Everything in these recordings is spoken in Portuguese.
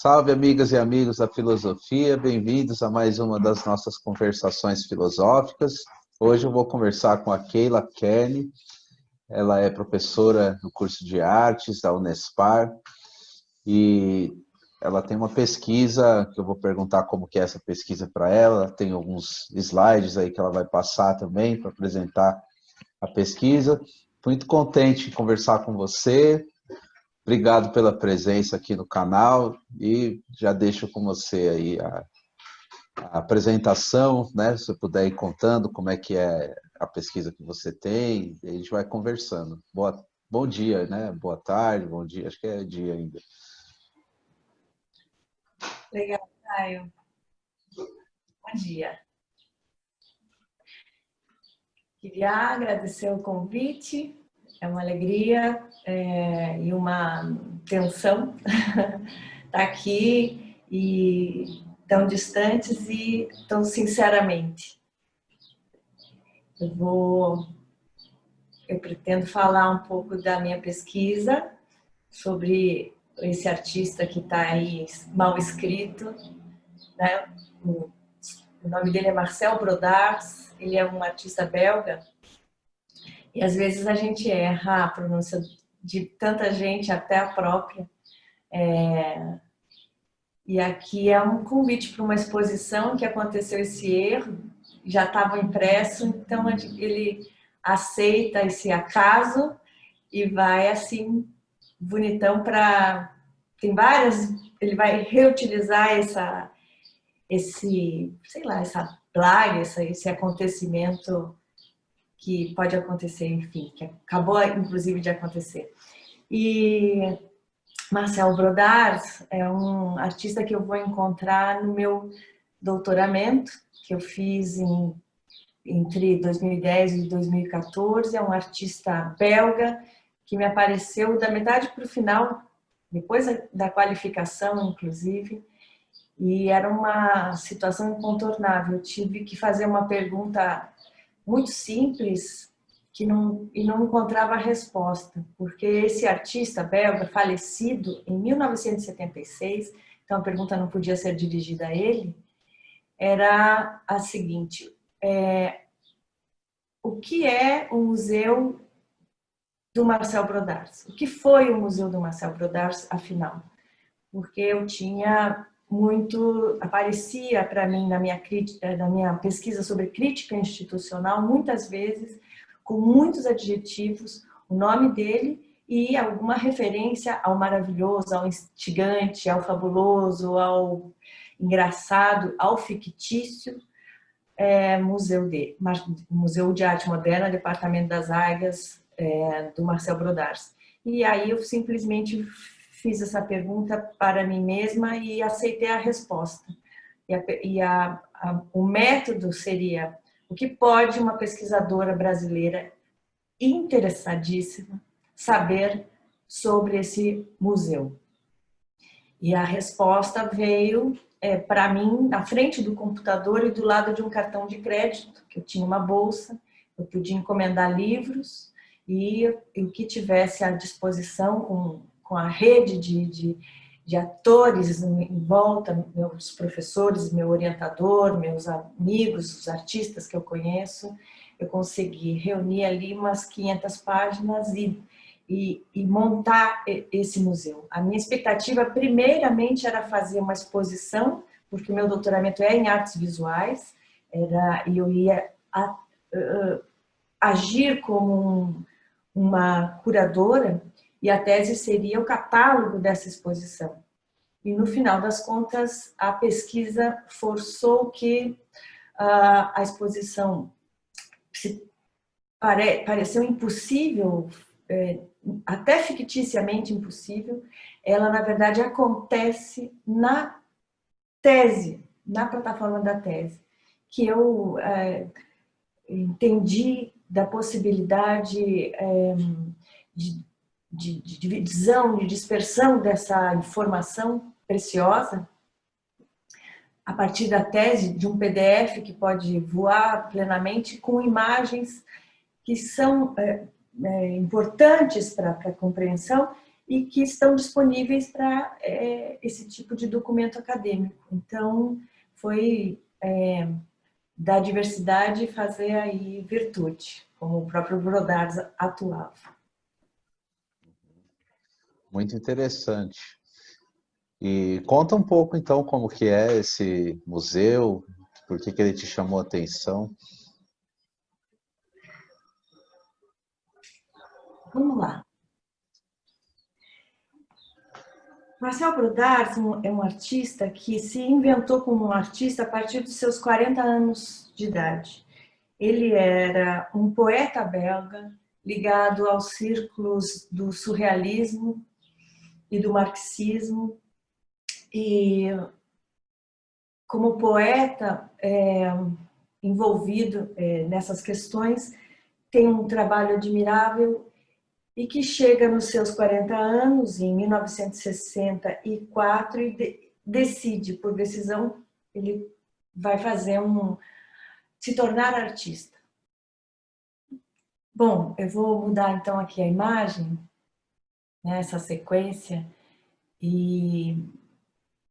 Salve, amigas e amigos da filosofia, bem-vindos a mais uma das nossas conversações filosóficas. Hoje eu vou conversar com a Keila Kearney. Ela é professora no curso de artes da Unespar e ela tem uma pesquisa que eu vou perguntar como que é essa pesquisa para ela. Tem alguns slides aí que ela vai passar também para apresentar a pesquisa. Muito contente de conversar com você. Obrigado pela presença aqui no canal e já deixo com você aí a apresentação, né? Se você puder ir contando como é que é a pesquisa que você tem, a gente vai conversando. Bom dia, né? Boa tarde, bom dia, acho que é dia ainda. Legal, Caio. Bom dia. Queria agradecer o convite, é uma alegria e uma tensão estar aqui e tão distantes e tão sinceramente. Eu pretendo falar um pouco da minha pesquisa sobre esse artista que está aí mal escrito, né? O nome dele é Marcel Brodars, ele é um artista belga e às vezes a gente erra a pronúncia de tanta gente, até a própria. E aqui é um convite para uma exposição que aconteceu esse erro, já estava impresso, então ele aceita esse acaso e vai assim, bonitão para... Tem várias... Ele vai reutilizar essa plaga, esse acontecimento que pode acontecer, enfim, que acabou inclusive de acontecer. E Marcel Brodars é um artista que eu vou encontrar no meu doutoramento, que eu fiz entre 2010 e 2014. É um artista belga que me apareceu da metade para o final, depois da qualificação, inclusive, e era uma situação incontornável. Eu tive que fazer uma pergunta muito simples e não encontrava resposta, porque esse artista belga, falecido em 1976, então a pergunta não podia ser dirigida a ele, era a seguinte: o que é o Museu do Marcel Brodars? O que foi o Museu do Marcel Brodars, afinal? Porque eu tinha aparecia para mim na minha pesquisa sobre crítica institucional, muitas vezes, com muitos adjetivos, o nome dele e alguma referência ao maravilhoso, ao instigante, ao fabuloso, ao engraçado, ao fictício, Museu de Arte Moderna, Departamento das Artes, do Marcel Brodars. E aí eu simplesmente fiz essa pergunta para mim mesma e aceitei a resposta. O método seria: o que pode uma pesquisadora brasileira interessadíssima saber sobre esse museu? E a resposta veio para mim na frente do computador e do lado de um cartão de crédito, que eu tinha uma bolsa, eu podia encomendar livros e o que tivesse à disposição com a rede de atores em volta, meus professores, meu orientador, meus amigos, os artistas que eu conheço. Eu consegui reunir ali umas 500 páginas e montar esse museu. A minha expectativa, primeiramente, era fazer uma exposição, porque o meu doutoramento é em artes visuais, e eu ia agir como uma curadora, e a tese seria o catálogo dessa exposição. E, no final das contas, a pesquisa forçou que a exposição pareceu impossível, até ficticiamente impossível. Ela, na verdade, acontece na tese, na plataforma da tese, que eu entendi da possibilidade de divisão, de dispersão dessa informação preciosa a partir da tese, de um PDF que pode voar plenamente com imagens que são importantes para a compreensão e que estão disponíveis para esse tipo de documento acadêmico. Então, foi da diversidade fazer aí virtude, como o próprio Brodars atuava. Muito interessante. E conta um pouco, então, como que é esse museu, por que que ele te chamou a atenção? Vamos lá. Marcel Brodars é um artista que se inventou como um artista a partir dos seus 40 anos de idade. Ele era um poeta belga ligado aos círculos do surrealismo e do marxismo. E como poeta envolvido nessas questões, tem um trabalho admirável e que chega nos seus 40 anos, em 1964, e decide, por decisão, ele vai se tornar artista. Bom, eu vou mudar então aqui a imagem, né, essa sequência, e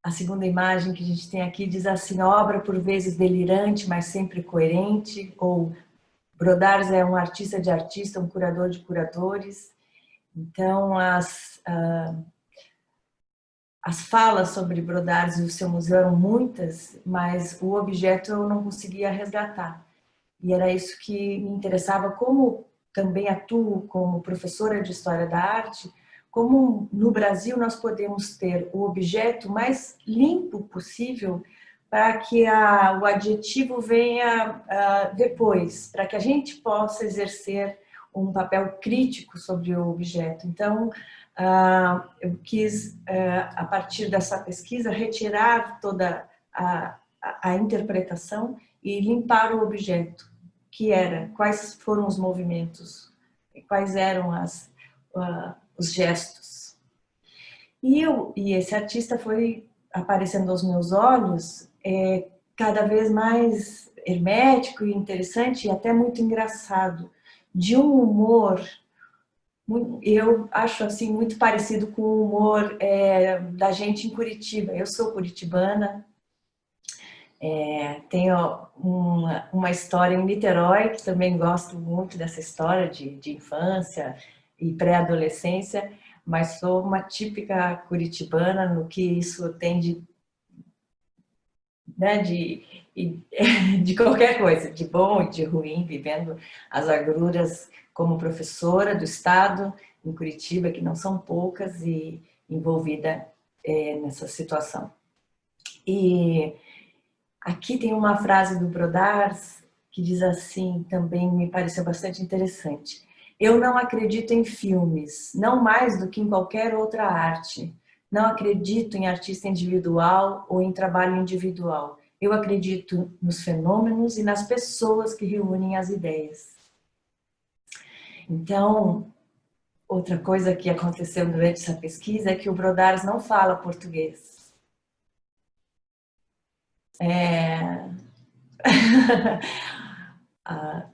a segunda imagem que a gente tem aqui diz assim: obra por vezes delirante, mas sempre coerente, ou Brodars é um artista de artista, um curador de curadores. Então, as falas sobre Brodars e o seu museu eram muitas, mas o objeto eu não conseguia resgatar. E era isso que me interessava, como também atuo como professora de História da Arte, como no Brasil nós podemos ter o objeto mais limpo possível para que o adjetivo venha depois, para que a gente possa exercer um papel crítico sobre o objeto. Então, eu quis, a partir dessa pesquisa, retirar toda a interpretação e limpar o objeto, que era, quais foram os movimentos, quais eram os gestos. E esse artista foi aparecendo aos meus olhos cada vez mais hermético e interessante e até muito engraçado, de um humor, eu acho assim muito parecido com o humor da gente em Curitiba. Eu sou curitibana, tenho uma história em Niterói, que também gosto muito dessa história de infância e pré-adolescência, mas sou uma típica curitibana no que isso tem né, de qualquer coisa, de bom e de ruim, vivendo as agruras como professora do Estado em Curitiba, que não são poucas, e envolvida nessa situação. E aqui tem uma frase do Brodars que diz assim, também me pareceu bastante interessante: eu não acredito em filmes, não mais do que em qualquer outra arte. Não acredito em artista individual ou em trabalho individual. Eu acredito nos fenômenos e nas pessoas que reúnem as ideias. Então, outra coisa que aconteceu durante essa pesquisa é que o Brodars não fala português.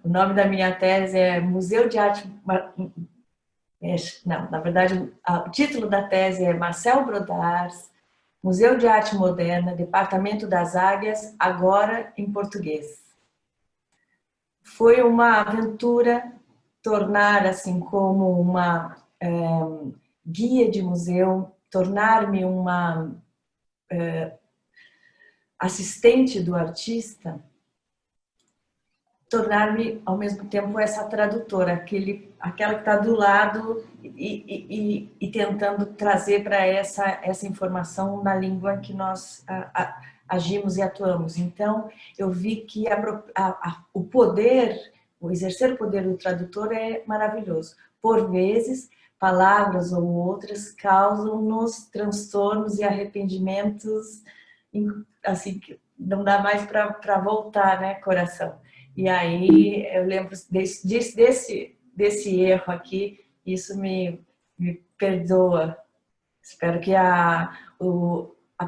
O nome da minha tese é Museu de Arte... Não, na verdade, o título da tese é Marcel Brodars, Museu de Arte Moderna, Departamento das Águias, agora em português. Foi uma aventura tornar assim como uma guia de museu, tornar-me uma assistente do artista, tornar-me ao mesmo tempo essa tradutora, aquela que está do lado e tentando trazer para essa informação na língua que nós agimos e atuamos. Então, eu vi que o poder, o exercer o poder do tradutor é maravilhoso. Por vezes, palavras ou outras causam-nos transtornos e arrependimentos, assim, que não dá mais para voltar, né, coração? E aí eu lembro desse erro aqui, isso me perdoa. Espero que a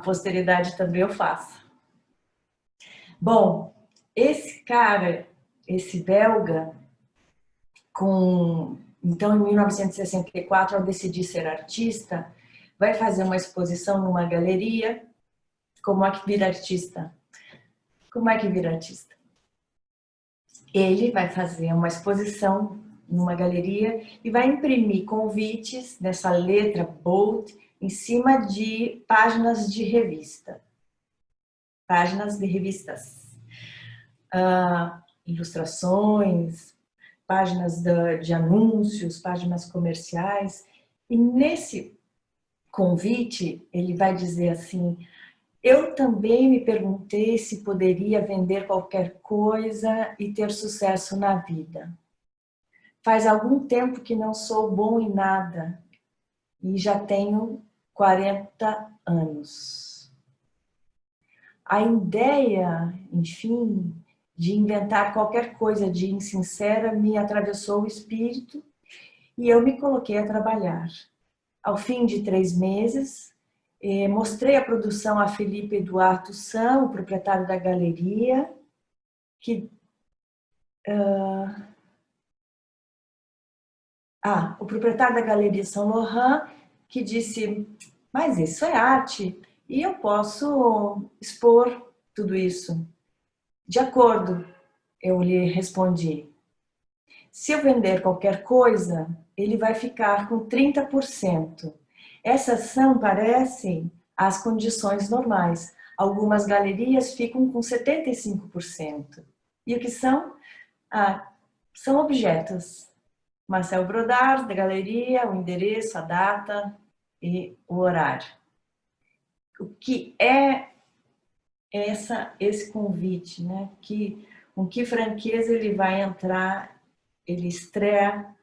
posteridade também o faça. Bom, esse cara, esse belga, com Então, em 1964, ao decidir ser artista, vai fazer uma exposição numa galeria. Como é que vira artista? Como é que vira artista? Ele vai fazer uma exposição numa galeria e vai imprimir convites dessa letra bold em cima de páginas de revista. Páginas de revistas. Ilustrações, páginas de anúncios, páginas comerciais. E nesse convite, ele vai dizer assim: eu também me perguntei se poderia vender qualquer coisa e ter sucesso na vida. Faz algum tempo que não sou bom em nada e já tenho 40 anos. A ideia, enfim, de inventar qualquer coisa de insincera me atravessou o espírito e eu me coloquei a trabalhar. Ao fim de 3 meses, mostrei a produção a Felipe Eduardo San, o proprietário da galeria, que... o proprietário da Galeria Saint Laurent, que disse: mas isso é arte e eu posso expor tudo isso. De acordo, eu lhe respondi. Se eu vender qualquer coisa, ele vai ficar com 30%. Essas são, parecem, as condições normais. Algumas galerias ficam com 75%. E o que são? São objetos. Marcel Brodart, da galeria, o endereço, a data e o horário. O que é esse convite, né? Com que franqueza ele vai entrar, ele estreia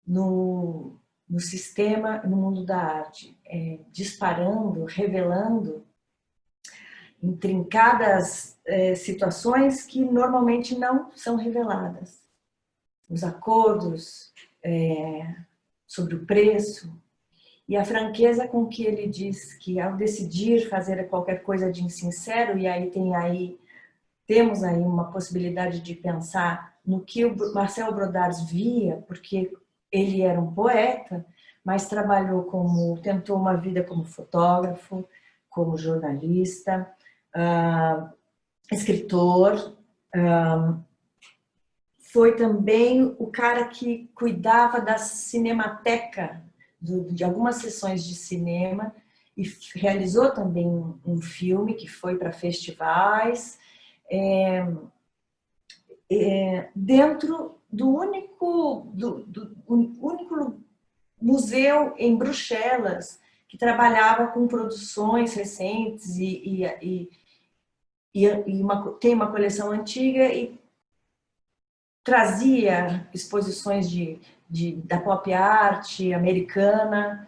no sistema, no mundo da arte, disparando, revelando intrincadas situações que normalmente não são reveladas. Os acordos sobre o preço e a franqueza com que ele diz que ao decidir fazer qualquer coisa de insincero, e aí temos aí uma possibilidade de pensar no que o Marcel Brodart via, porque ele era um poeta, mas tentou uma vida como fotógrafo, como jornalista, escritor, foi também o cara que cuidava da cinemateca, de algumas sessões de cinema, e realizou também um filme que foi para festivais, dentro do único museu em Bruxelas que trabalhava com produções recentes tem uma coleção antiga e trazia exposições da pop art americana,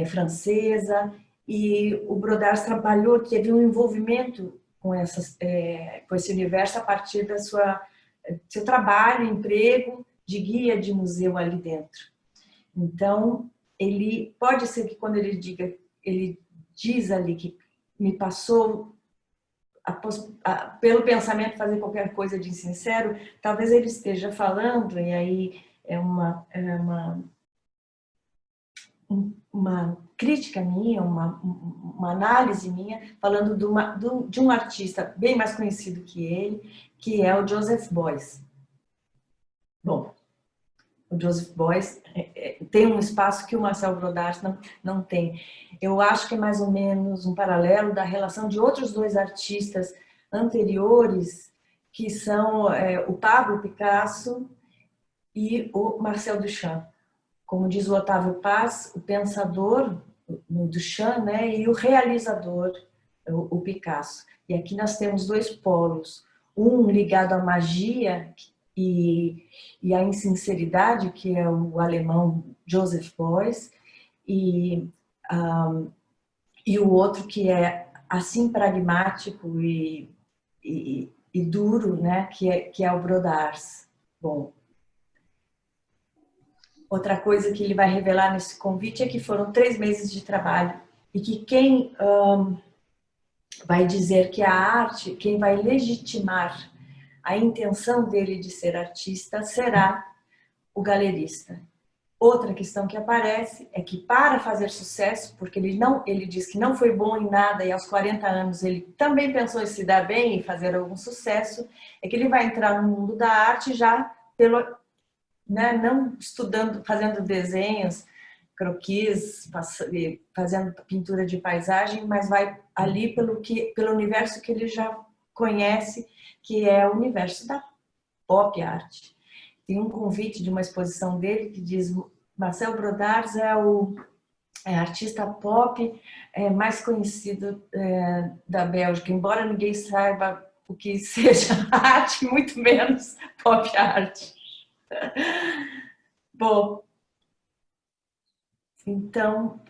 francesa, e o Brodart trabalhou, teve um envolvimento com esse universo a partir seu trabalho, emprego de guia de museu ali dentro. Então, ele pode ser que quando ele diz ali que me passou pelo pensamento fazer qualquer coisa de insincero, talvez ele esteja falando, e aí é uma crítica minha, uma análise minha, falando de um artista bem mais conhecido que ele, que é o Joseph Beuys. Bom, o Joseph Beuys tem um espaço que o Marcel Brodart não tem. Eu acho que é mais ou menos um paralelo da relação de outros 2 artistas anteriores, que são o Pablo Picasso e o Marcel Duchamp. Como diz o Otávio Paz, o pensador, no Duchamp, né, e o realizador, o Picasso. E aqui nós temos 2 polos, um ligado à magia e à insinceridade, que é o alemão Joseph Beuys, e o outro que é assim pragmático e duro, né, que é o Brodart. Bom, outra coisa que ele vai revelar nesse convite é que foram 3 meses de trabalho e que quem vai dizer que a arte, quem vai legitimar a intenção dele de ser artista será o galerista. outra questão que aparece é que para fazer sucesso, porque ele diz que não foi bom em nada e aos 40 anos ele também pensou em se dar bem e fazer algum sucesso, é que ele vai entrar no mundo da arte já pelo, né, não estudando, fazendo desenhos, croquis, fazendo pintura de paisagem, mas vai ali pelo universo que ele já conhece, que é o universo da pop art. Tem um convite de uma exposição dele que diz: Marcel Brodars é o artista pop mais conhecido da Bélgica, embora ninguém saiba o que seja arte, muito menos pop art. Bom, então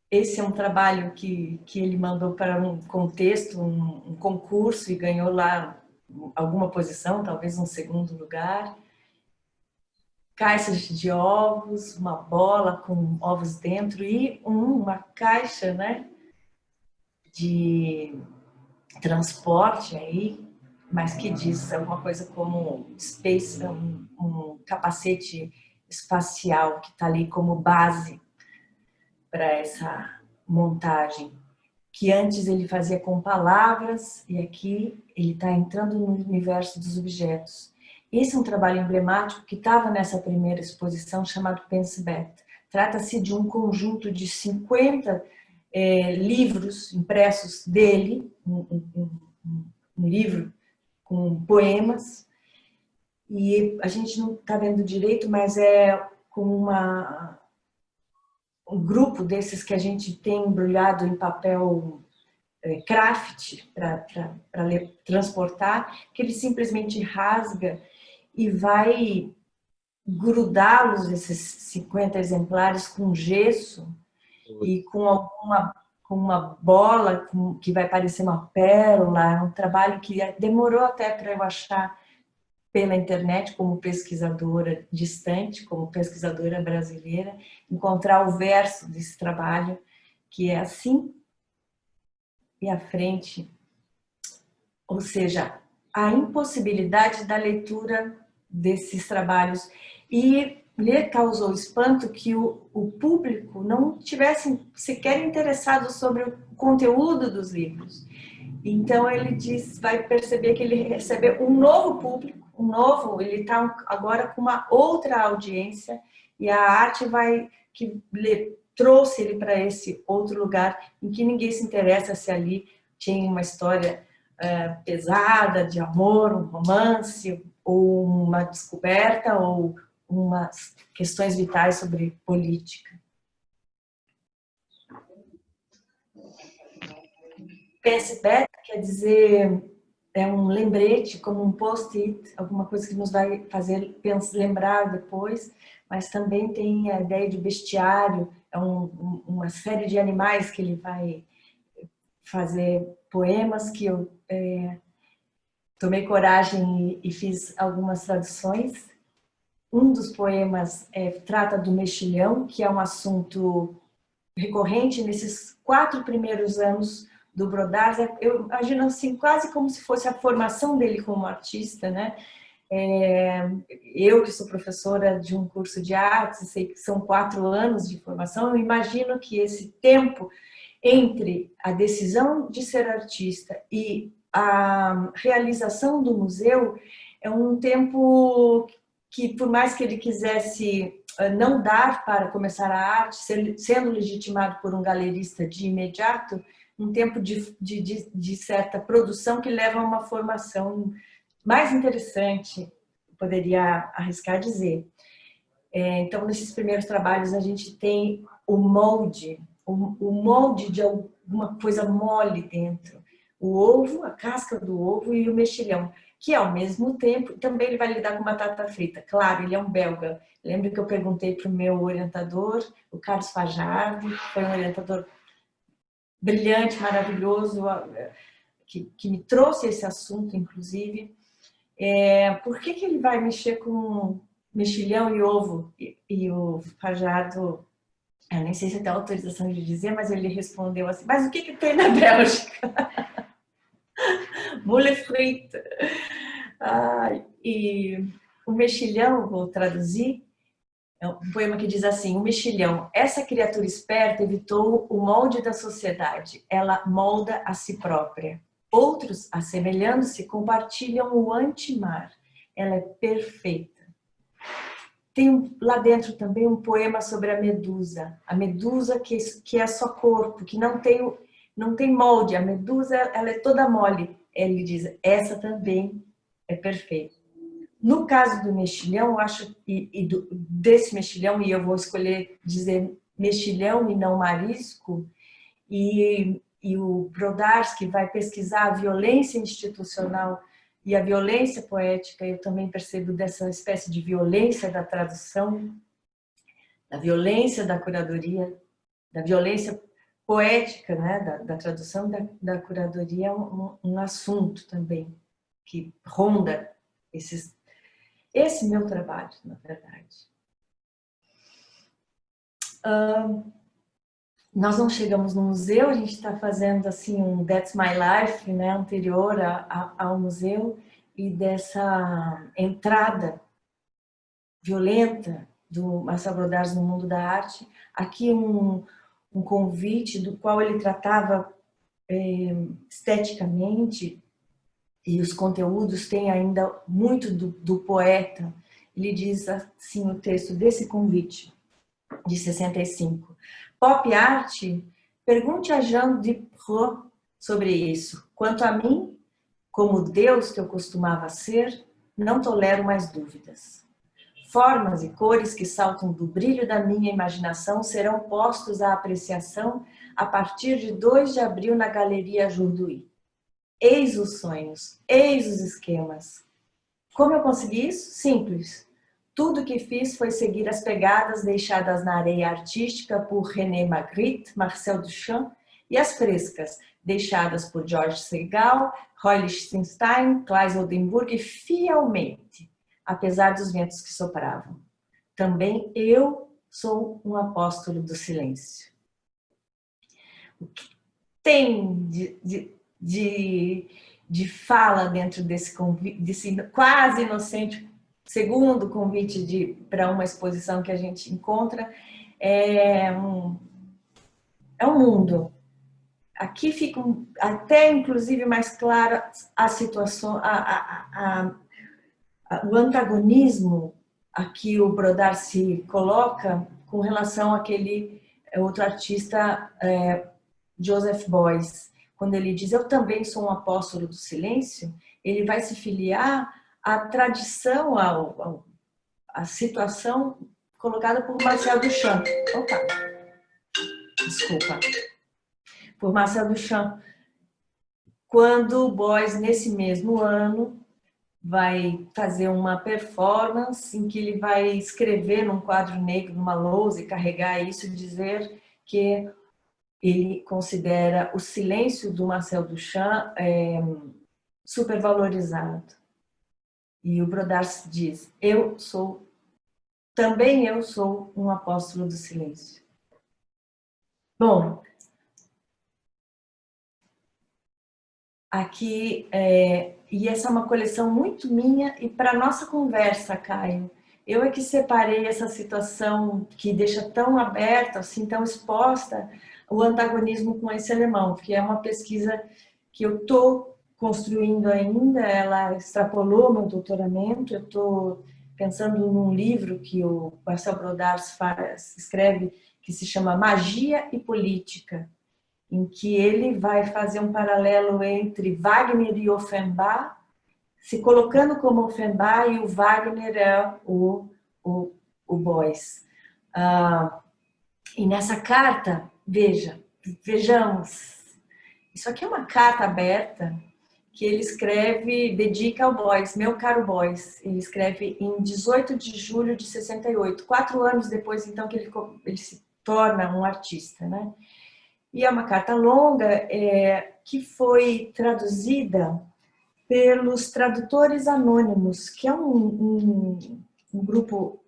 esse é um trabalho que ele mandou para um contexto, um concurso, e ganhou lá alguma posição, talvez um segundo lugar. Caixas de ovos, uma bola com ovos dentro e uma caixa, né, de transporte aí, mas que diz alguma coisa como space, um capacete espacial que está ali como base para essa montagem, que antes ele fazia com palavras e aqui ele está entrando no universo dos objetos. Esse é um trabalho emblemático que estava nessa primeira exposição, chamado Pensebet. Trata-se de um conjunto de 50 livros impressos dele, um livro com poemas, e a gente não está vendo direito, mas é com um grupo desses que a gente tem embrulhado em papel craft para transportar, que ele simplesmente rasga e vai grudá-los, esses 50 exemplares, com gesso e com uma bola que vai parecer uma pérola. É um trabalho que demorou até para eu achar pela internet, como pesquisadora distante, como pesquisadora brasileira, encontrar o verso desse trabalho, que é assim e à frente, ou seja, a impossibilidade da leitura desses trabalhos. E lhe causou espanto que o público não tivesse sequer interessado sobre o conteúdo dos livros. Então ele vai perceber que ele recebeu um novo público, ele está agora com uma outra audiência, e a arte que trouxe ele para esse outro lugar em que ninguém se interessa se ali tinha uma história pesada de amor, um romance, ou uma descoberta, ou umas questões vitais sobre política. Pensebet quer dizer, é um lembrete, como um post-it, alguma coisa que nos vai fazer lembrar depois, mas também tem a ideia de bestiário, é uma série de animais que ele vai fazer poemas, que eu tomei coragem e fiz algumas traduções. Um dos poemas trata do mexilhão, que é um assunto recorrente nesses 4 primeiros anos do Brodars. Eu imagino assim, quase como se fosse a formação dele como artista, né? Eu que sou professora de um curso de artes, sei que são 4 anos de formação, eu imagino que esse tempo entre a decisão de ser artista e a realização do museu é um tempo que, por mais que ele quisesse não dar para começar a arte, sendo legitimado por um galerista de imediato, um tempo de certa produção que leva a uma formação mais interessante, poderia arriscar dizer. Então, nesses primeiros trabalhos, a gente tem o molde de alguma coisa mole dentro. O ovo, a casca do ovo e o mexilhão, que ao mesmo tempo, também ele vai lidar com batata frita. Claro, ele é um belga. Lembro que eu perguntei para o meu orientador, o Carlos Fajardo, que foi um orientador brilhante, maravilhoso, que me trouxe esse assunto, inclusive. Por que ele vai mexer com mexilhão e ovo? E o Fajardo, eu nem sei se tem autorização de dizer, mas ele respondeu assim: mas o que tem na Bélgica? Moule frite. E o mexilhão, vou traduzir, É um poema que diz assim: o mexilhão, essa criatura esperta evitou o molde da sociedade, ela molda a si própria. Outros, assemelhando-se, compartilham o antimar, ela é perfeita. Tem lá dentro também um poema sobre a medusa que é só corpo, que não tem molde, a medusa ela é toda mole. Ele diz, essa também é perfeita. No caso do mexilhão, eu acho, desse mexilhão, e eu vou escolher dizer mexilhão e não marisco, e o Brodarsky vai pesquisar a violência institucional e a violência poética. Eu também percebo dessa espécie de violência da tradução, da violência da curadoria, da violência poética, né, da tradução, da curadoria, é um assunto também que ronda esse meu trabalho, na verdade. Nós não chegamos no museu, a gente está fazendo assim um That's My Life, né, anterior ao museu, e dessa entrada violenta do Marcel Brodars no mundo da arte. Aqui um convite do qual ele tratava esteticamente, e os conteúdos têm ainda muito do poeta. Ele diz assim o texto desse convite, de 65. Pop art, pergunte a Jean Dupré sobre isso. Quanto a mim, como Deus que eu costumava ser, não tolero mais dúvidas. Formas e cores que saltam do brilho da minha imaginação serão postos à apreciação a partir de 2 de abril na Galeria Jourduy. Eis os sonhos, eis os esquemas. Como eu consegui isso? Simples. Tudo que fiz foi seguir as pegadas deixadas na areia artística por René Magritte, Marcel Duchamp, e as frescas deixadas por George Segal, Roy Lichtenstein, Claes Oldenburg, fielmente, apesar dos ventos que sopravam. Também eu sou um apóstolo do silêncio. O que tem de fala dentro desse convite, desse quase inocente segundo convite para uma exposição que a gente encontra, é um mundo. Aqui fica até inclusive mais clara a situação, o antagonismo a que o Brodar se coloca com relação àquele outro artista, Joseph Beuys. Quando ele diz, eu também sou um apóstolo do silêncio, ele vai se filiar à tradição, à situação colocada por Marcel Duchamp. Opa, desculpa. Por Marcel Duchamp. Quando Beuys, nesse mesmo ano, vai fazer uma performance em que ele vai escrever num quadro negro, numa lousa, e carregar isso e dizer que ele considera o silêncio do Marcel Duchamp supervalorizado. E o Brodars diz, também eu sou um apóstolo do silêncio. Bom, aqui, e essa é uma coleção muito minha, e para nossa conversa, Caio, eu é que separei essa situação que deixa tão aberta, assim, tão exposta, o antagonismo com esse alemão, que é uma pesquisa que eu estou construindo ainda, ela extrapolou meu doutoramento, eu estou pensando num livro que o Marcel Brodars escreve, que se chama Magia e Política, em que ele vai fazer um paralelo entre Wagner e Offenbach, se colocando como Offenbach, e o Wagner é o Beuys. E nessa carta, vejamos, isso aqui é uma carta aberta que ele escreve, dedica ao Beuys, meu caro Beuys. Ele escreve em 18 de julho de 68, 4 anos depois, então, que ele se torna um artista, né? E é uma carta longa que foi traduzida pelos Tradutores Anônimos, que é um grupo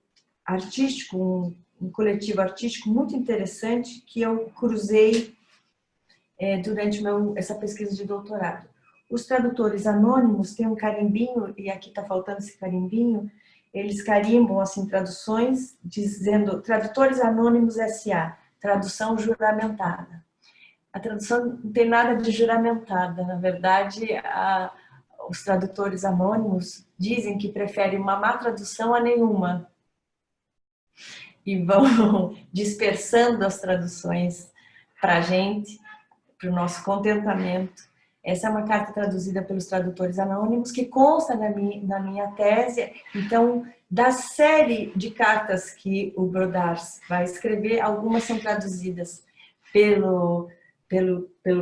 artístico, um coletivo artístico muito interessante que eu cruzei durante essa pesquisa de doutorado. Os Tradutores Anônimos têm um carimbinho, e aqui está faltando esse carimbinho, eles carimbam assim traduções dizendo Tradutores Anônimos S.A., tradução juramentada. A tradução não tem nada de juramentada, na verdade, os tradutores anônimos dizem que preferem uma má tradução a nenhuma e vão dispersando as traduções para a gente, para o nosso contentamento. Essa é uma carta traduzida pelos tradutores anônimos que consta na minha tese. Então, da série de cartas que o Brodars vai escrever, algumas são traduzidas pelo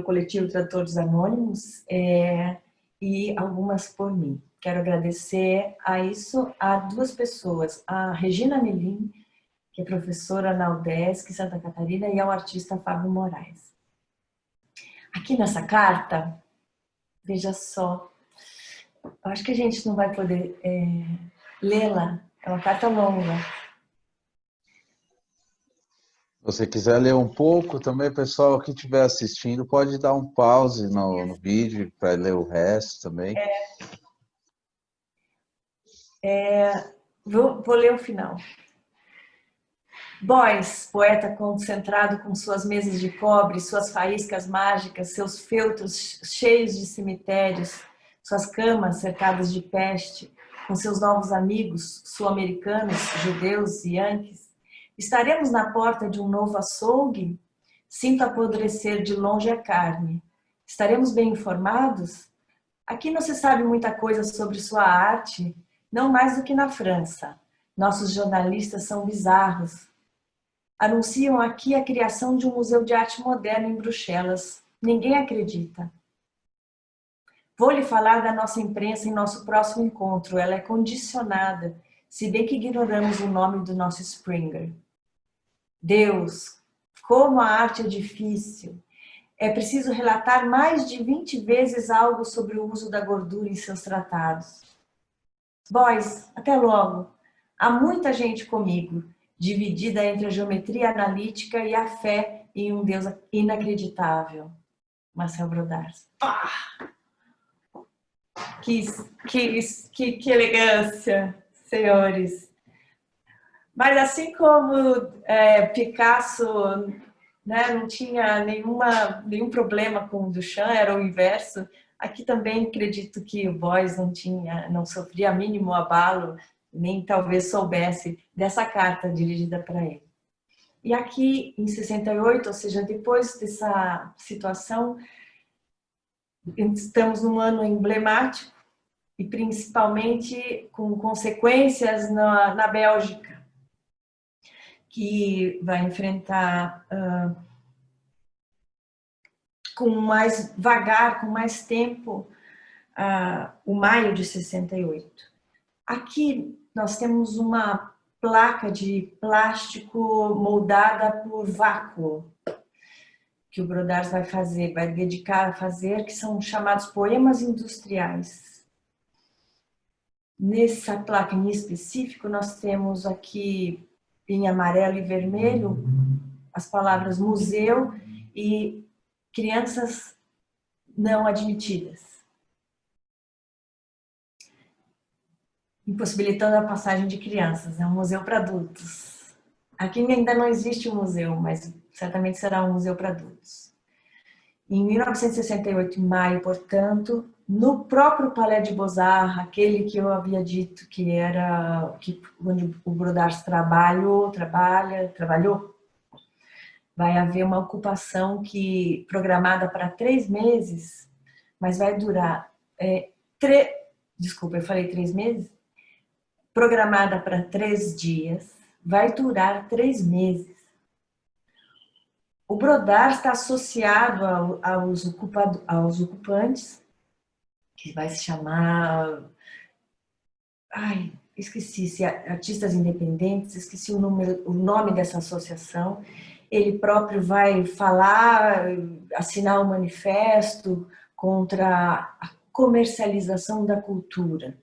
coletivo Tradutores Anônimos e algumas por mim. Quero agradecer a duas pessoas, a Regina Melim, que é professora na UDESC, Santa Catarina, e ao artista Fábio Moraes. Aqui nessa carta, veja só, eu acho que a gente não vai poder lê-la, é uma carta longa. Se você quiser ler um pouco também, pessoal que estiver assistindo, pode dar um pause no vídeo para ler o resto também. Vou ler o final. Beuys, poeta concentrado com suas mesas de cobre, suas faíscas mágicas, seus feltros cheios de cemitérios, suas camas cercadas de peste, com seus novos amigos sul-americanos, judeus e yankees, estaremos na porta de um novo açougue? Sinto apodrecer de longe a carne. Estaremos bem informados? Aqui não se sabe muita coisa sobre sua arte, não mais do que na França. Nossos jornalistas são bizarros. Anunciam aqui a criação de um museu de arte moderna em Bruxelas. Ninguém acredita. Vou lhe falar da nossa imprensa em nosso próximo encontro. Ela é condicionada, se bem que ignoramos o nome do nosso Springer. Deus, como a arte é difícil. É preciso relatar mais de 20 vezes algo sobre o uso da gordura em seus tratados. Beuys, até logo. Há muita gente comigo, dividida entre a geometria analítica e a fé em um Deus inacreditável. Marcel Brodars. Que elegância, senhores. Mas assim como Picasso, né, não tinha nenhum problema com o Duchamp, era o inverso, aqui também acredito que o Beuys não sofria mínimo abalo, nem talvez soubesse dessa carta dirigida para ele. E aqui, em 68, ou seja, depois dessa situação, estamos num ano emblemático e principalmente com consequências na Bélgica, que vai enfrentar com mais vagar, com mais tempo, o maio de 68. Aqui nós temos uma placa de plástico moldada por vácuo, que o Brodars vai dedicar a fazer, que são chamados poemas industriais. Nessa placa em específico, nós temos aqui, em amarelo e vermelho, as palavras museu e crianças não admitidas, impossibilitando a passagem de crianças. É um museu para adultos. Aqui ainda não existe um museu, mas certamente será um museu para adultos. Em 1968, em maio, portanto, no próprio Palais de Beaux-Arts, aquele que eu havia dito que era onde o Brodars trabalhou, vai haver uma ocupação programada para 3 meses, mas vai durar... Desculpa, eu falei 3 meses? Programada para 3 dias, vai durar 3 meses. O Brodars está associado aos ocupantes, que vai se chamar... esqueci, Artistas Independentes, esqueci o nome dessa associação. Ele próprio vai falar, assinar um manifesto contra a comercialização da cultura.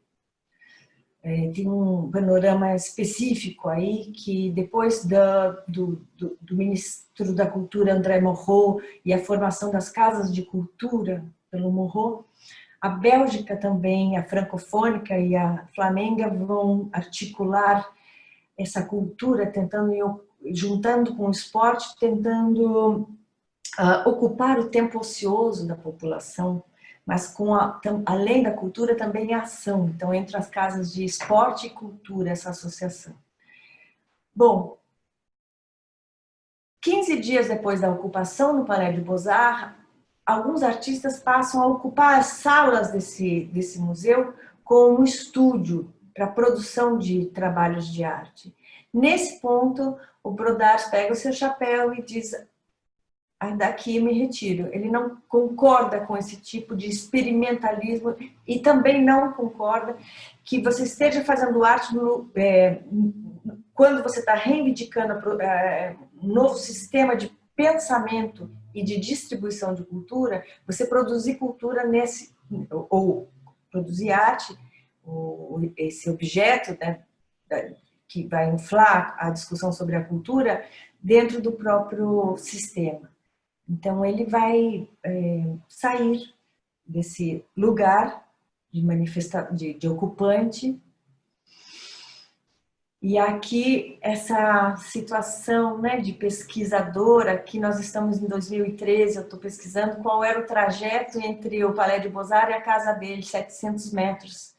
Tem um panorama específico aí que depois do ministro da Cultura, André Malraux, e a formação das casas de cultura pelo Malraux, A Bélgica também, a francofônica e a flamenga vão articular essa cultura, tentando, juntando com o esporte, tentando ocupar o tempo ocioso da população, mas além da cultura também a ação. Então, entre as casas de esporte e cultura, essa associação. Bom, 15 dias depois da ocupação no Palais de Beaux-Arts, alguns artistas passam a ocupar as salas desse museu como um estúdio para produção de trabalhos de arte. Nesse ponto, o Brodars pega o seu chapéu e diz: daqui me retiro. Ele não concorda com esse tipo de experimentalismo e também não concorda que você esteja fazendo arte quando você está reivindicando um novo sistema de pensamento e de distribuição de cultura. Você produzir cultura ou produzir arte, esse objeto, né, que vai inflar a discussão sobre a cultura dentro do próprio sistema. Então, ele vai sair desse lugar de ocupante. E aqui, essa situação, né, de pesquisadora, que nós estamos em 2013, eu estou pesquisando qual era o trajeto entre o Palais de Beaux-Arts e a casa dele, 700 metros.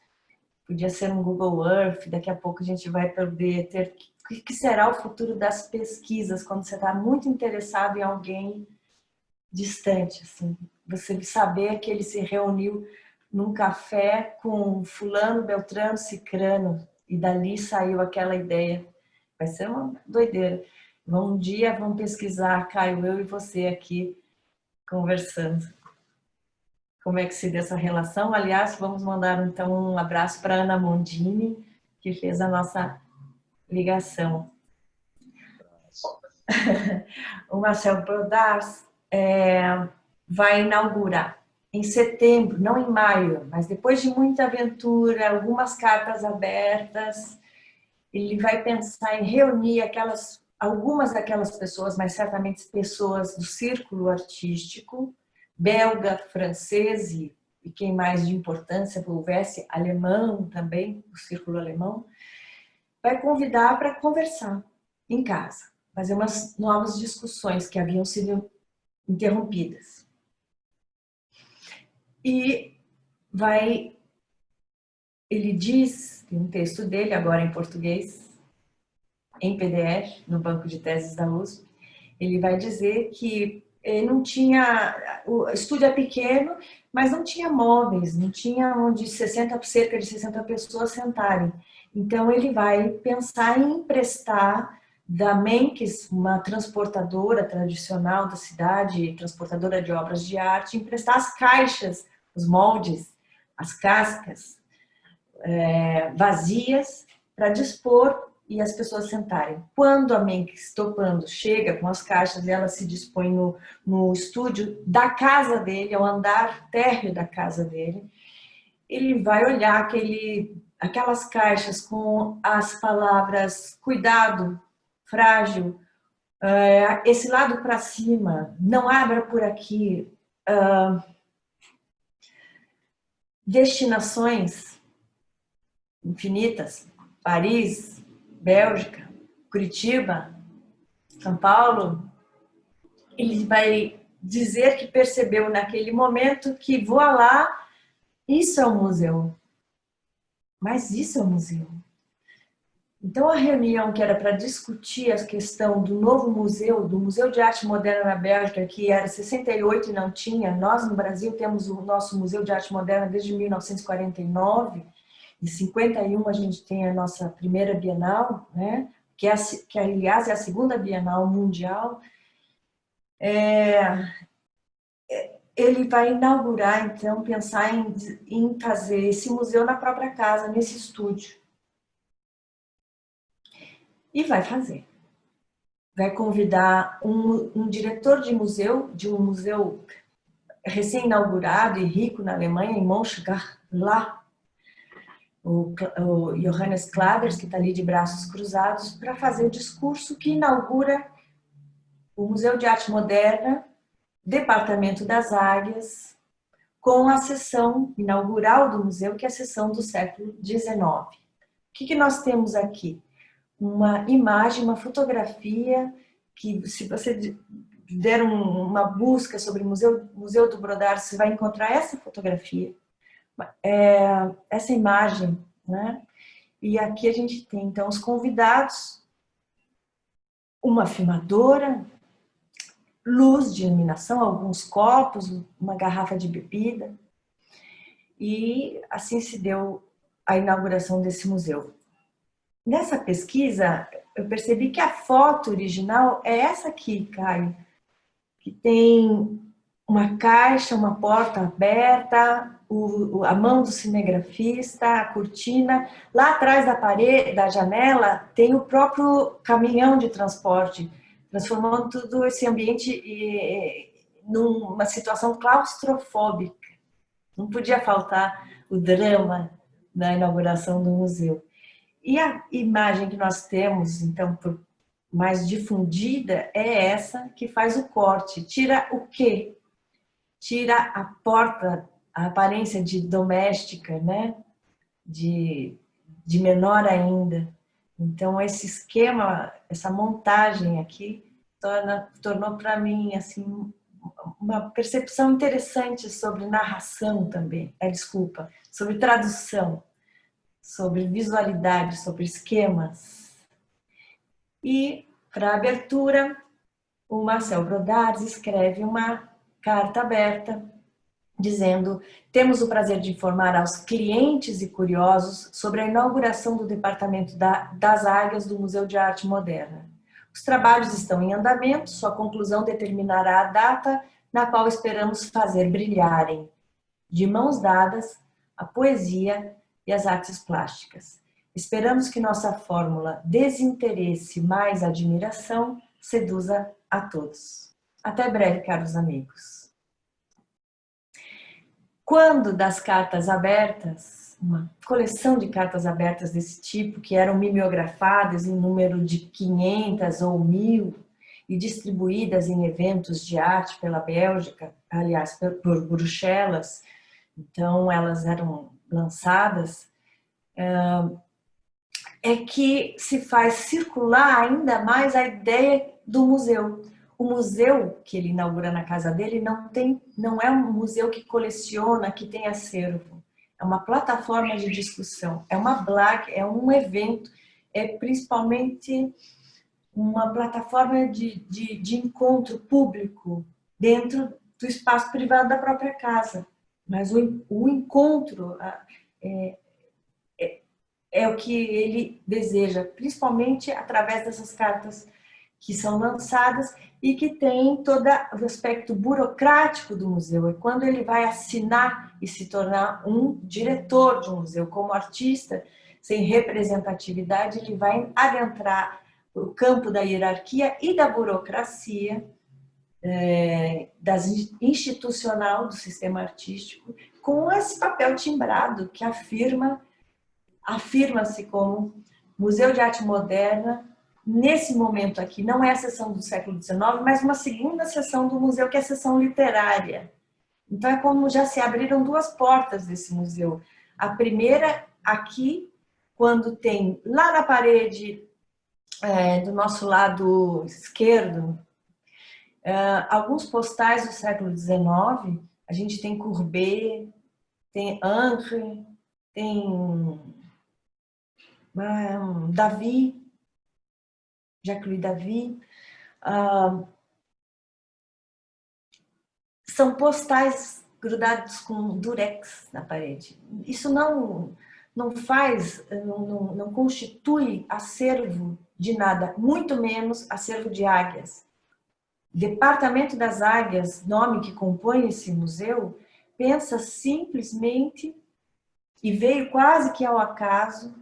Podia ser um Google Earth, daqui a pouco a gente vai poder ter... O que será o futuro das pesquisas, quando você está muito interessado em alguém distante, assim, você saber que ele se reuniu num café com fulano, beltrano, cicrano, e dali saiu aquela ideia. Vai ser uma doideira. Um dia vamos pesquisar, Caio, eu e você aqui conversando. Como é que se deu essa relação? Aliás, vamos mandar então um abraço para Ana Mondini, que fez a nossa ligação. O Marcel Brodars vai inaugurar em setembro, não em maio, mas depois de muita aventura, algumas cartas abertas, ele vai pensar em reunir algumas daquelas pessoas, mas certamente pessoas do círculo artístico, belga, francês e quem mais de importância houvesse, alemão também, o círculo alemão, vai convidar para conversar em casa, fazer umas novas discussões que haviam sido interrompidas. E ele diz, tem um texto dele agora em português, em PDF, no banco de teses da USP, ele vai dizer que não tinha, o estúdio é pequeno, mas não tinha móveis, não tinha onde cerca de 60 pessoas sentarem. Então ele vai pensar em emprestar da Menkes, uma transportadora tradicional da cidade, transportadora de obras de arte, emprestar as caixas, os moldes, as cascas vazias para dispor e as pessoas sentarem. Quando a Menkes, topando, chega com as caixas, ela se dispõe no estúdio da casa dele, ao andar térreo da casa dele, ele vai olhar aquelas caixas com as palavras cuidado, frágil, esse lado para cima, não abra por aqui, destinações infinitas, Paris, Bélgica, Curitiba, São Paulo. Ele vai dizer que percebeu naquele momento que voilá, isso é um museu. Mas isso é um museu. Então, a reunião que era para discutir a questão do novo museu, do Museu de Arte Moderna na Bélgica, que era 68 e não tinha, nós no Brasil temos o nosso Museu de Arte Moderna desde 1949, em 51 a gente tem a nossa primeira Bienal, né? que aliás é a segunda Bienal mundial. Ele vai inaugurar, então, pensar em fazer esse museu na própria casa, nesse estúdio. E vai fazer. Vai convidar um diretor de um museu recém-inaugurado e rico na Alemanha, em Mönchengladbach, o Johannes Claders, que está ali de braços cruzados, para fazer o discurso que inaugura o Museu de Arte Moderna, Departamento das Águias, com a seção inaugural do museu, que é a seção do século XIX. O que nós temos aqui? Uma imagem, uma fotografia, que se você der uma busca sobre o Museu do Brodart, você vai encontrar essa fotografia, essa imagem, né? E aqui a gente tem, então, os convidados, uma filmadora, luz de iluminação, alguns copos, uma garrafa de bebida. E assim se deu a inauguração desse museu. Nessa pesquisa, eu percebi que a foto original é essa aqui, Caio, que tem uma caixa, uma porta aberta, a mão do cinegrafista, a cortina. Lá atrás da parede, da janela, tem o próprio caminhão de transporte, transformando todo esse ambiente numa situação claustrofóbica. Não podia faltar o drama da inauguração do museu. E a imagem que nós temos, então, mais difundida, é essa que faz o corte. Tira o quê? Tira a porta, a aparência de doméstica, né? De menor ainda. Então, esse esquema, essa montagem aqui, tornou para mim, assim, uma percepção interessante sobre narração também, sobre tradução, sobre visualidade, sobre esquemas. E, para a abertura, o Marcel Brodart escreve uma carta aberta, dizendo: temos o prazer de informar aos clientes e curiosos sobre a inauguração do Departamento das Águias do Museu de Arte Moderna. Os trabalhos estão em andamento, sua conclusão determinará a data na qual esperamos fazer brilharem, de mãos dadas, a poesia e as artes plásticas. Esperamos que nossa fórmula desinteresse mais admiração seduza a todos. Até breve, caros amigos. Quando das cartas abertas, uma coleção de cartas abertas desse tipo, que eram mimeografadas em número de 500 ou 1000 e distribuídas em eventos de arte pela Bélgica, aliás, por Bruxelas, então elas eram lançadas, é que se faz circular ainda mais a ideia do museu. O museu que ele inaugura na casa dele não é um museu que coleciona, que tem acervo. É uma plataforma de discussão, é uma blog, é um evento, é principalmente uma plataforma de encontro público dentro do espaço privado da própria casa. Mas o encontro é o que ele deseja, principalmente através dessas cartas que são lançadas e que tem todo o aspecto burocrático do museu. É quando ele vai assinar e se tornar um diretor de um museu, como artista, sem representatividade, ele vai adentrar o campo da hierarquia e da burocracia, institucional do sistema artístico, com esse papel timbrado que afirma-se como Museu de Arte Moderna. Nesse momento aqui, não é a seção do século XIX, mas uma segunda seção do museu, que é a seção literária. Então, é como já se abriram duas portas desse museu. A primeira, aqui, quando tem lá na parede, do nosso lado esquerdo, alguns postais do século XIX. A gente tem Courbet, tem Ingres, tem David, Jacques-Louis David. São postais grudados com durex na parede. Isso não constitui acervo de nada, muito menos acervo de águias. Departamento das Águias, nome que compõe esse museu, pensa simplesmente, e veio quase que ao acaso,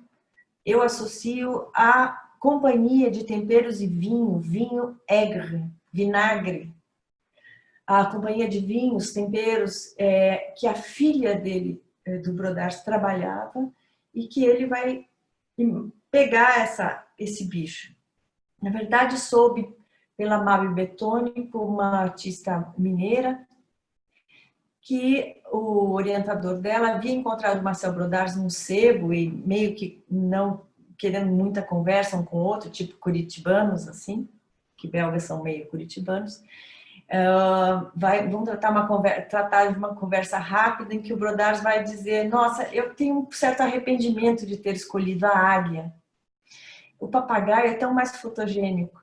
eu associo a companhia de temperos e vinho aigre, vinagre. A companhia de vinhos, temperos, que a filha dele, do Brodart, trabalhava, e que ele vai pegar esse bicho. Na verdade, soube pela Mabe Betônico, uma artista mineira, que o orientador dela havia encontrado o Marcel Brodars num sebo e meio que não querendo muita conversa um com o outro, tipo curitibanos, assim, que belgas são meio curitibanos. Vamos tratar de uma conversa rápida em que o Brodars vai dizer: nossa, eu tenho um certo arrependimento de ter escolhido a águia. O papagaio é tão mais fotogênico.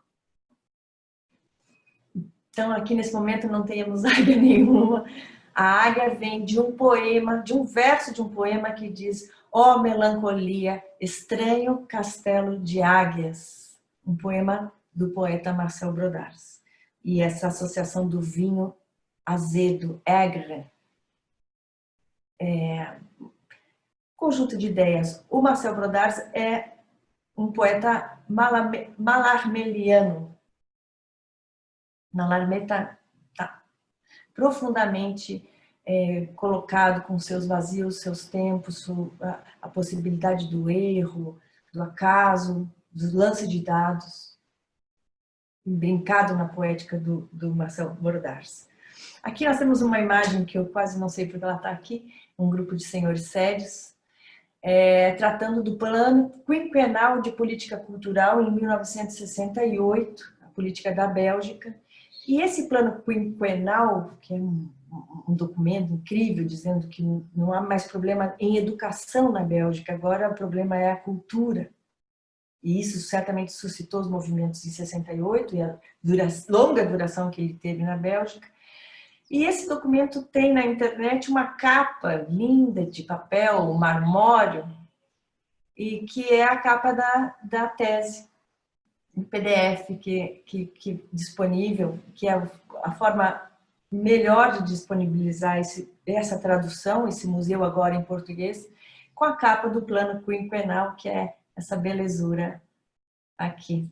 Então, aqui nesse momento não temos águia nenhuma. A águia vem de um poema, de um verso de um poema que diz: ó melancolia, estranho castelo de águias. Um poema do poeta Marcel Brodars. E essa associação do vinho azedo, aigre, conjunto de ideias. O Marcel Brodars é um poeta malarmeliano. Malarmé está profundamente colocado com seus vazios, seus tempos, a possibilidade do erro, do acaso, do lance de dados, brincado na poética do Marcel Brodars. Aqui nós temos uma imagem que eu quase não sei porque ela está aqui, um grupo de senhores sérios, tratando do plano quinquenal de política cultural em 1968, a política da Bélgica. E esse plano quinquenal, que é um documento incrível, dizendo que não há mais problema em educação na Bélgica, agora o problema é a cultura. E isso certamente suscitou os movimentos em 68 e a longa duração que ele teve na Bélgica. E esse documento tem na internet uma capa linda de papel marmóreo, e que é a capa da tese, em PDF, que disponível, que é a forma melhor de disponibilizar essa tradução, esse museu agora em português, com a capa do plano quinquenal, que é essa belezura aqui.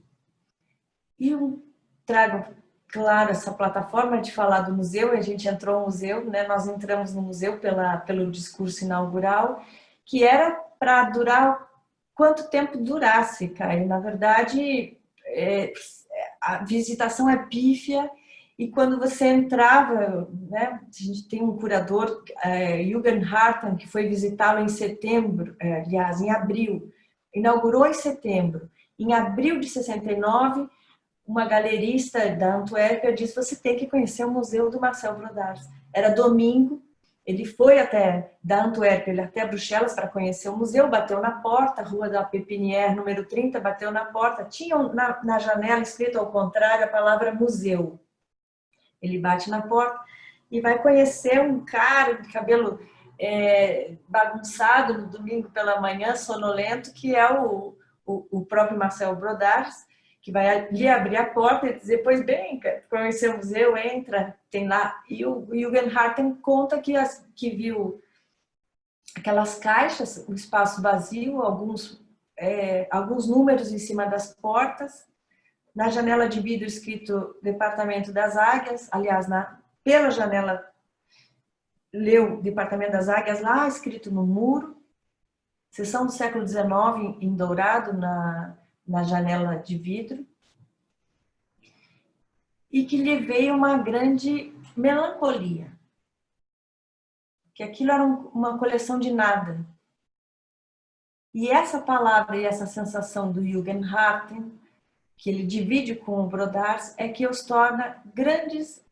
E eu trago, claro, essa plataforma de falar do museu. A gente entrou no museu, né? Nós entramos no museu pelo discurso inaugural, que era para durar quanto tempo durasse, Caio. Na verdade, a visitação é pífia, e quando você entrava, né, a gente tem um curador, Jürgen Hartmann, que foi visitá-lo em setembro, aliás, em abril, inaugurou em setembro. Em abril de 69, uma galerista da Antuérpia disse: você tem que conhecer o Museu do Marcel Brodars. Era domingo, ele foi da Antuérpia até Bruxelas para conhecer o museu, bateu na porta, Rua da Pépinière, número 30, bateu na porta, tinha na janela escrito ao contrário a palavra museu. Ele bate na porta e vai conhecer um cara de cabelo bagunçado no domingo pela manhã, sonolento, que é o próprio Marcel Brodars, que vai lhe abrir a porta e dizer: pois bem, conhecer o museu, entra, tem lá. E o Jürgen Hartmann conta que viu aquelas caixas, o espaço vazio, alguns números em cima das portas, na janela de vidro escrito Departamento das Águias, aliás, pela janela leu Departamento das Águias lá escrito no muro, seção do século XIX em dourado na janela de vidro, e que lhe veio uma grande melancolia, que aquilo era uma coleção de nada. E essa palavra e essa sensação do Jürgen Hartmann, que ele divide com o Brodars, é que os torna grandes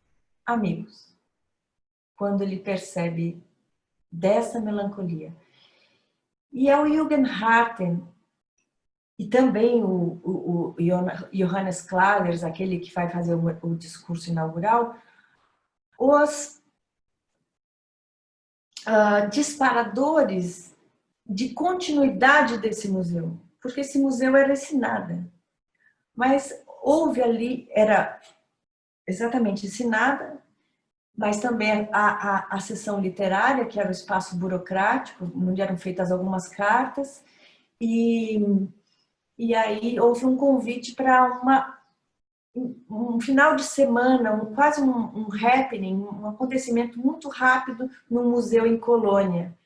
amigos, quando ele percebe dessa melancolia. E é o Jürgen Hartmann, e também o Johannes Klagers, aquele que vai fazer o discurso inaugural, os disparadores de continuidade desse museu, porque esse museu era esse nada. Mas houve ali, era exatamente esse nada, mas também a sessão literária, que era o espaço burocrático, onde eram feitas algumas cartas, e aí houve um convite para um final de semana, quase um happening, um acontecimento muito rápido no museu em Colônia.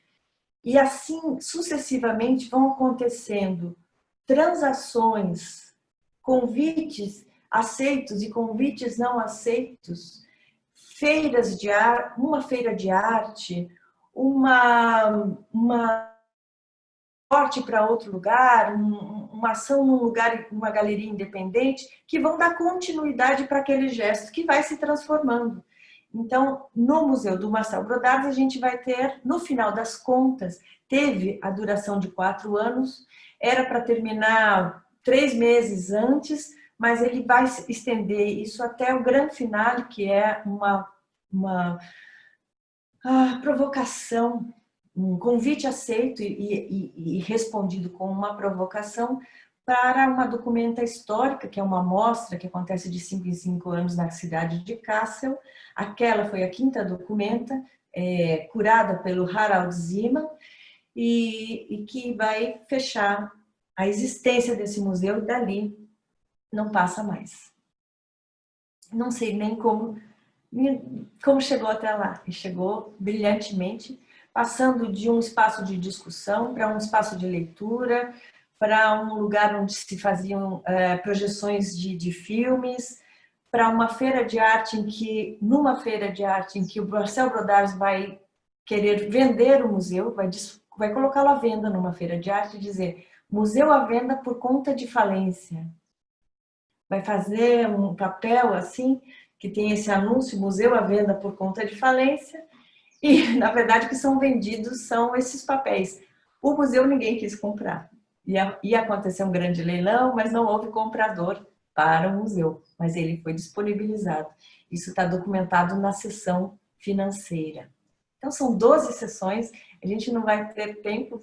E assim, sucessivamente, vão acontecendo transações, convites aceitos e convites não aceitos, feiras de arte, uma feira de arte, uma porte para outro lugar, uma ação num lugar, uma galeria independente, que vão dar continuidade para aquele gesto que vai se transformando. Então, no Museu do Marcel Brodares, a gente vai ter, no final das contas, teve a duração de 4 anos, era para terminar 3 meses antes, mas ele vai estender isso até o grande finale, que é uma provocação, um convite aceito e respondido com uma provocação para uma documenta histórica, que é uma mostra que acontece de 5 em 5 anos na cidade de Kassel. Aquela foi a 5ª documenta, curada pelo Harald Zima, e que vai fechar a existência desse museu, e dali não passa mais. Não sei nem como chegou até lá. E chegou brilhantemente, passando de um espaço de discussão para um espaço de leitura, para um lugar onde se faziam projeções de filmes, para uma feira de arte numa feira de arte em que o Marcel Brodares vai querer vender o museu, vai colocá-lo à venda numa feira de arte e dizer: museu à venda por conta de falência. Vai fazer um papel assim, que tem esse anúncio, museu à venda por conta de falência, e na verdade o que são vendidos são esses papéis. O museu ninguém quis comprar. Ia acontecer um grande leilão, mas não houve comprador para o museu, mas ele foi disponibilizado. Isso está documentado na seção financeira. Então são 12 sessões, a gente não vai ter tempo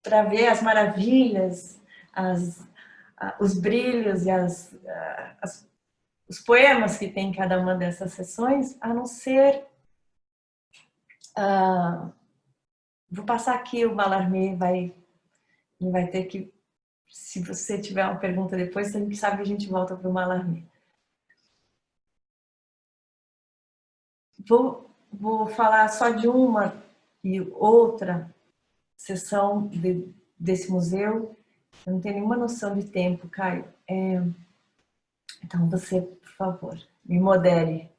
para ver as maravilhas, os brilhos e os poemas que tem em cada uma dessas sessões, a não ser... vou passar aqui, o Mallarmé vai ter que... Se você tiver uma pergunta depois, você sabe que a gente volta para o Mallarmé. Vou falar só de uma e outra sessão desse museu. Eu não tenho nenhuma noção de tempo, Caio. Então, você, por favor, me modere.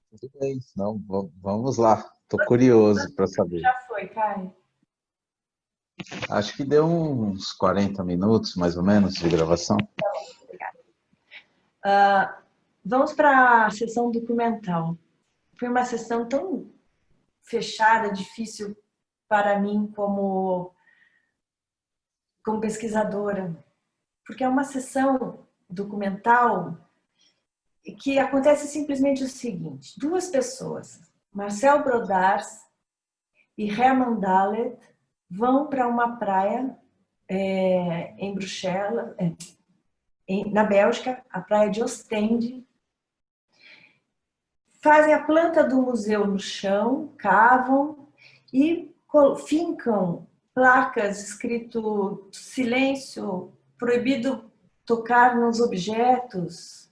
Tudo bem, não, vamos lá. Estou curioso para saber. Já foi, Caio? Acho que deu uns 40 minutos, mais ou menos, de gravação. Obrigada. Vamos para a sessão documental. Foi uma sessão tão fechada, difícil para mim como pesquisadora, porque é uma sessão documental que acontece simplesmente o seguinte: 2 pessoas, Marcel Brodaers e Herman Dalet, vão para uma praia em Bruxelas, na Bélgica, a praia de Ostende, fazem a planta do museu no chão, cavam e fincam placas escrito silêncio, proibido tocar nos objetos,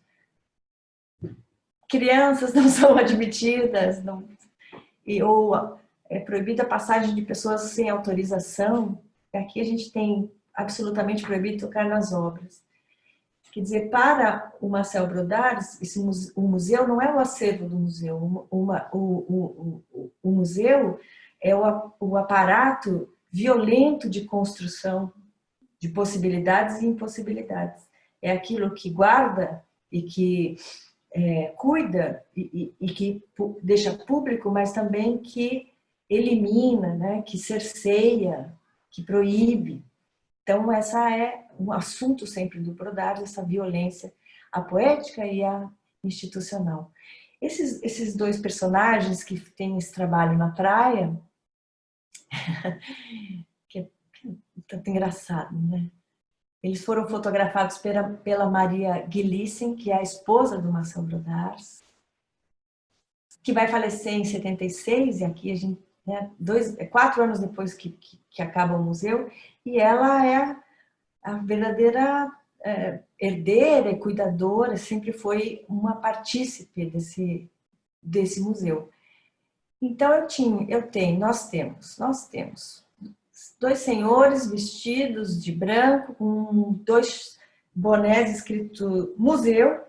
crianças não são admitidas, ou é proibida a passagem de pessoas sem autorização. Aqui a gente tem absolutamente proibido tocar nas obras. Quer dizer, para o Marcel Brodaers, o museu não é o acervo do museu. O museu é o aparato violento de construção de possibilidades e impossibilidades. É aquilo que guarda e que cuida e que deixa público, mas também que elimina, né? Que cerceia, que proíbe. Então, essa é um assunto sempre do Brodaers, essa violência, a poética e a institucional. Esses 2 personagens que têm esse trabalho na praia, que é tanto engraçado, né? Eles foram fotografados pela Maria Gilissen, que é a esposa do Marcel Brodaers, que vai falecer em 76, e aqui a gente, né, 4 anos depois que acaba o museu, e ela é a verdadeira herdeira e cuidadora, sempre foi uma partícipe desse museu. Então nós temos 2 senhores vestidos de branco, com 2 bonés escrito museu,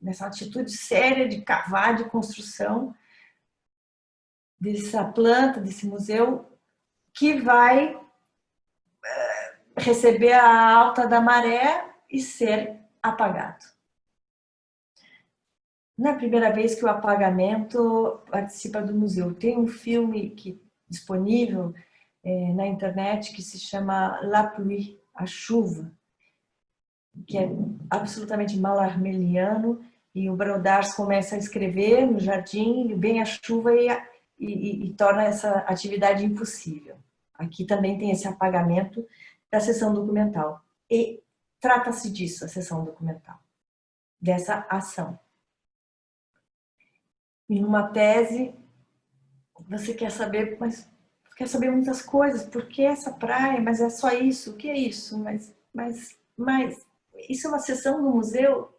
nessa atitude séria de cavar, de construção dessa planta, desse museu, que vai receber a alta da maré e ser apagado. Não é a primeira vez que o apagamento participa do museu. Tem um filme disponível na internet que se chama La Pluie, a chuva, que é absolutamente malarmeliano, e o Brodars começa a escrever no jardim, vem a chuva e torna essa atividade impossível. Aqui também tem esse apagamento da sessão documental. E trata-se disso, a sessão documental, dessa ação. Em uma tese, você quer saber, mas quer saber muitas coisas. Por que essa praia? Mas é só isso? O que é isso? Mas isso é uma sessão no museu?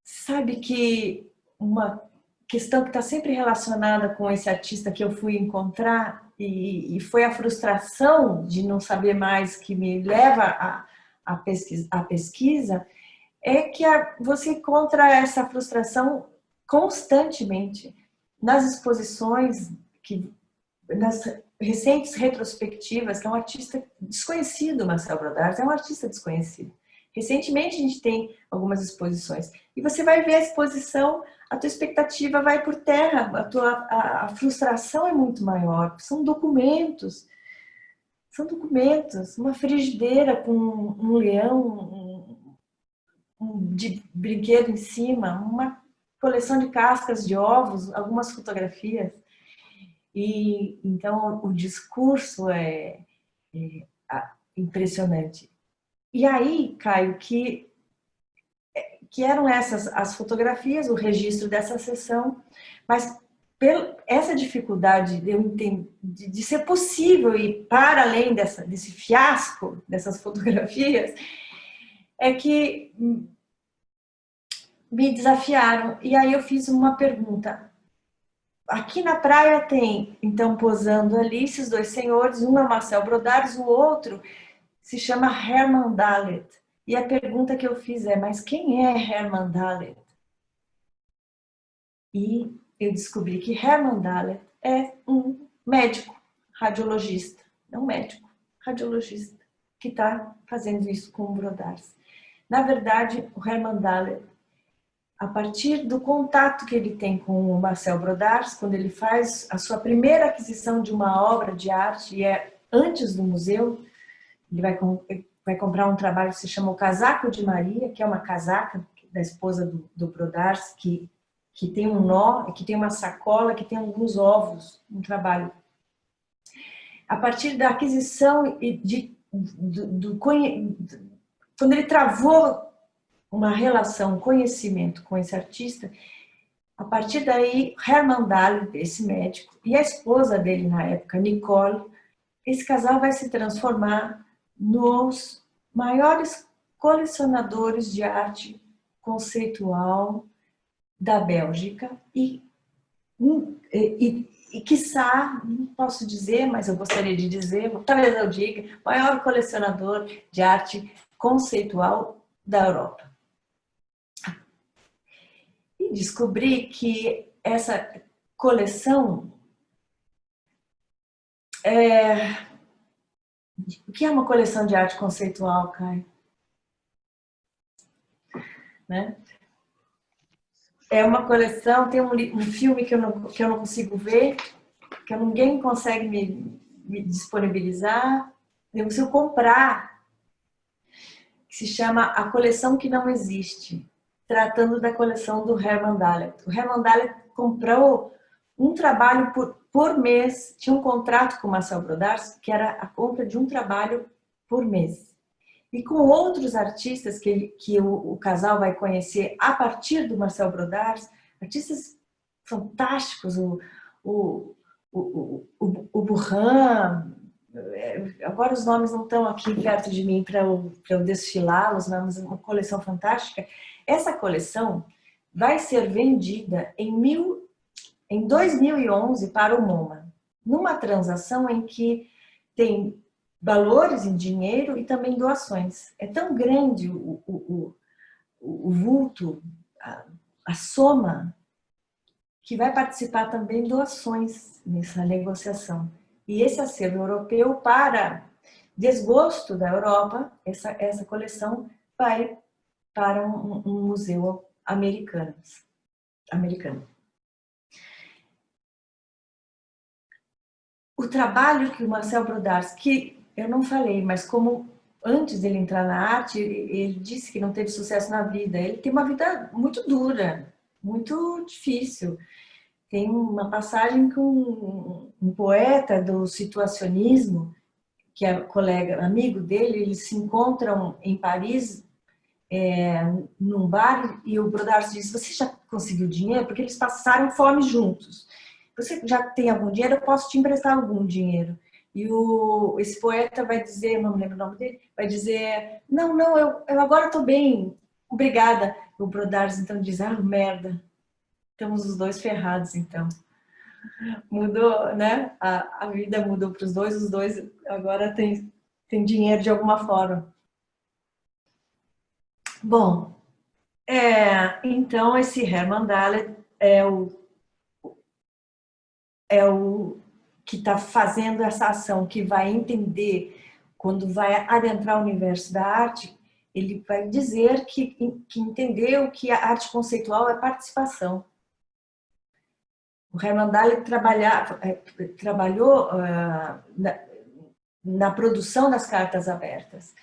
Sabe que uma questão que está sempre relacionada com esse artista que eu fui encontrar e foi a frustração de não saber mais que me leva à pesquisa, é que você encontra essa frustração constantemente nas exposições, nas recentes retrospectivas, que é um artista desconhecido, Marcel Brodars, é um artista desconhecido. Recentemente a gente tem algumas exposições e você vai ver a exposição, a tua expectativa vai por terra, a frustração é muito maior. São documentos, uma frigideira com um leão de brinquedo em cima, uma coleção de cascas de ovos, algumas fotografias. E então o discurso é impressionante. E aí, Caio, que eram essas as fotografias, o registro dessa sessão, mas essa dificuldade de ser possível ir para além desse fiasco dessas fotografias, é que me desafiaram. E aí eu fiz uma pergunta. Aqui na praia tem, então, posando ali, esses dois senhores, um é Marcel Brodars, o outro se chama Herman Dalet. E a pergunta que eu fiz é, mas quem é Herman Dalet? E eu descobri que Herman Dalet é um médico radiologista, é um médico radiologista que está fazendo isso com o Brodars. Na verdade, o Herman Dalet, a partir do contato que ele tem com o Marcel Brodars, quando ele faz a sua primeira aquisição de uma obra de arte, e é antes do museu, ele vai comprar um trabalho que se chama O Casaco de Maria, que é uma casaca da esposa do Brodars, que tem um nó, que tem uma sacola, que tem alguns ovos, um trabalho. A partir da aquisição quando ele travou uma relação, conhecimento com esse artista, a partir daí, Herman Dalet, esse médico, e a esposa dele na época, Nicole, esse casal vai se transformar nos maiores colecionadores de arte conceitual da Bélgica e quiçá, não posso dizer, mas eu gostaria de dizer, talvez eu diga, maior colecionador de arte conceitual da Europa. E descobri que essa coleção o que é uma coleção de arte conceitual, Caio? Né? É uma coleção, tem um filme que eu não consigo ver, que ninguém consegue me disponibilizar, eu preciso comprar, que se chama A Coleção que Não Existe, tratando da coleção do Herman Dalet. O Herman Dalet comprou um trabalho por mês, tinha um contrato com o Marcel Brodars, que era a compra de um trabalho por mês. E com outros artistas que o casal vai conhecer a partir do Marcel Brodars, artistas fantásticos, o Burhan, agora os nomes não estão aqui perto de mim para eu desfilá-los, mas uma coleção fantástica. Essa coleção vai ser vendida em 2011 para o MoMA, numa transação em que tem valores em dinheiro e também doações. É tão grande o vulto, a soma, que vai participar também doações nessa negociação. E esse acervo europeu, para desgosto da Europa, essa coleção vai para um museu americano. O trabalho que o Marcel Brodars, que eu não falei, mas como antes dele entrar na arte, ele disse que não teve sucesso na vida. Ele tem uma vida muito dura, muito difícil. Tem uma passagem com um poeta do situacionismo, que é colega, amigo dele, eles se encontram em Paris, num bar, e o Brodars diz: você já conseguiu dinheiro? Porque eles passaram fome juntos. Você já tem algum dinheiro? Eu posso te emprestar algum dinheiro. E esse poeta vai dizer, não me lembro o nome dele, vai dizer: não, eu agora estou bem, obrigada. O Brodars então diz: ah, merda, estamos os dois ferrados então. Mudou, né? A vida mudou para os dois agora tem dinheiro de alguma forma. Bom, então esse Herman Dalet é o que está fazendo essa ação, que vai entender, quando vai adentrar o universo da arte, ele vai dizer que entendeu que a arte conceitual é participação. O Herman Dalet trabalhou na produção das cartas abertas,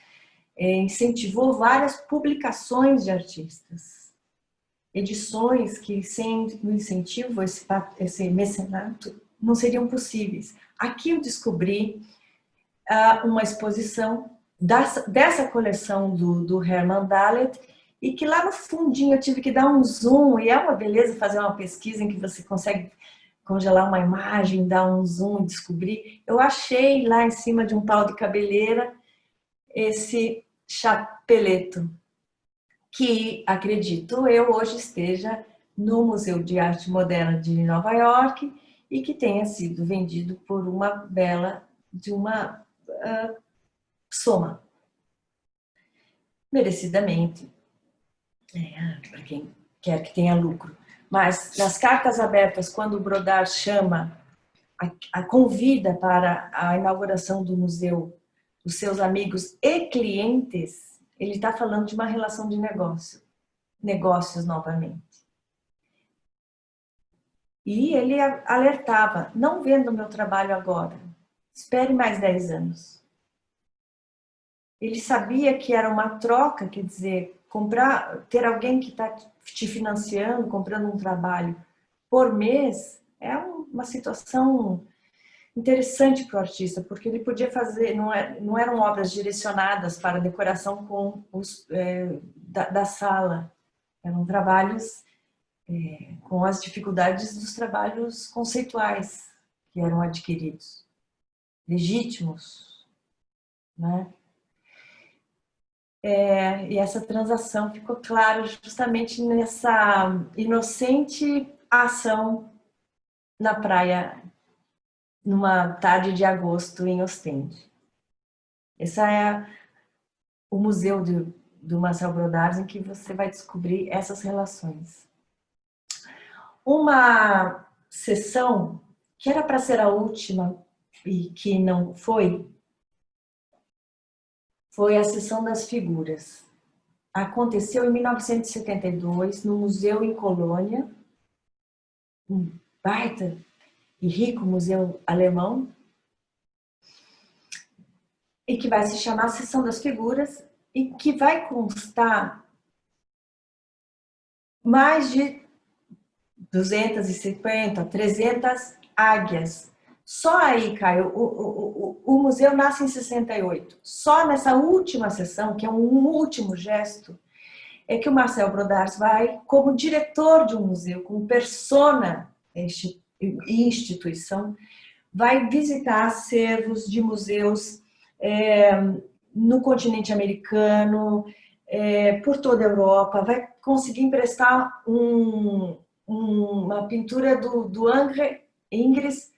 incentivou várias publicações de artistas, edições que sem o incentivo, esse mecenato, não seriam possíveis. Aqui eu descobri uma exposição dessa coleção do Herman Dalet, e que lá no fundinho eu tive que dar um zoom, e é uma beleza fazer uma pesquisa em que você consegue congelar uma imagem, dar um zoom e descobrir. Eu achei lá em cima de um pau de cabeleira esse chapeleto, que, acredito eu, hoje esteja no Museu de Arte Moderna de Nova York e que tenha sido vendido por uma bela de uma soma. Merecidamente, para quem quer que tenha lucro. Mas nas cartas abertas, quando o Brodars chama, convida para a inauguração do museu os seus amigos e clientes, ele está falando de uma relação de negócios novamente. E ele alertava: não venda o meu trabalho agora, espere mais 10 anos. Ele sabia que era uma troca, quer dizer, ter alguém que está te financiando, comprando um trabalho por mês, é uma situação interessante para o artista, porque ele podia fazer, não eram obras direcionadas para decoração da sala, eram trabalhos com as dificuldades dos trabalhos conceituais que eram adquiridos, legítimos, né? E essa transação ficou clara justamente nessa inocente ação na praia, numa tarde de agosto em Ostende. Esse é o museu do Marcel Brodars, em que você vai descobrir essas relações. Uma sessão que era para ser a última e que não foi a sessão das figuras. Aconteceu em 1972 no Museu em Colônia, um baita e rico museu alemão, e que vai se chamar Sessão das Figuras, e que vai constar mais de 250, 300 águias. Só aí, Caio, o museu nasce em 68. Só nessa última sessão, que é um último gesto, é que o Marcel Brodars vai, como diretor de um museu, como persona e instituição, vai visitar acervos de museus no continente americano, por toda a Europa, vai conseguir emprestar uma pintura do Ingres,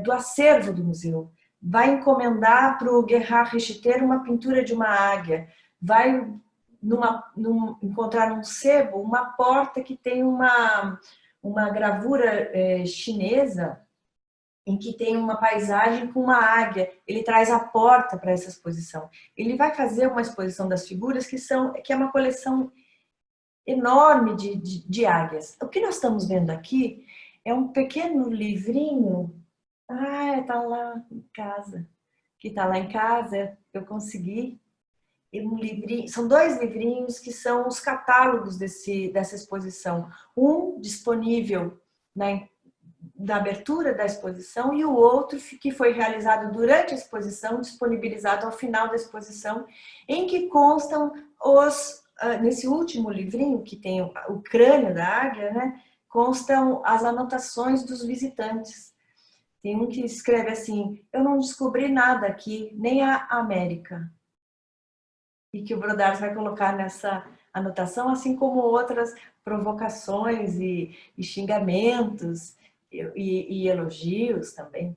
do acervo do museu, vai encomendar para o Gerhard Richter uma pintura de uma águia, vai encontrar num sebo uma porta que tem uma gravura chinesa em que tem uma paisagem com uma águia. Ele traz a porta para essa exposição. Ele vai fazer uma exposição das figuras que é uma coleção enorme de águias. O que nós estamos vendo aqui é um pequeno livrinho. Está lá em casa. Que está lá em casa, eu consegui. Um livrinho, são 2 livrinhos que são os catálogos dessa exposição. Um disponível na abertura da exposição e o outro que foi realizado durante a exposição, disponibilizado ao final da exposição, em que constam nesse último livrinho, que tem o crânio da águia, né, constam as anotações dos visitantes. Tem um que escreve assim: eu não descobri nada aqui, nem a América. E que o Brodars vai colocar nessa anotação, assim como outras provocações e xingamentos e elogios também.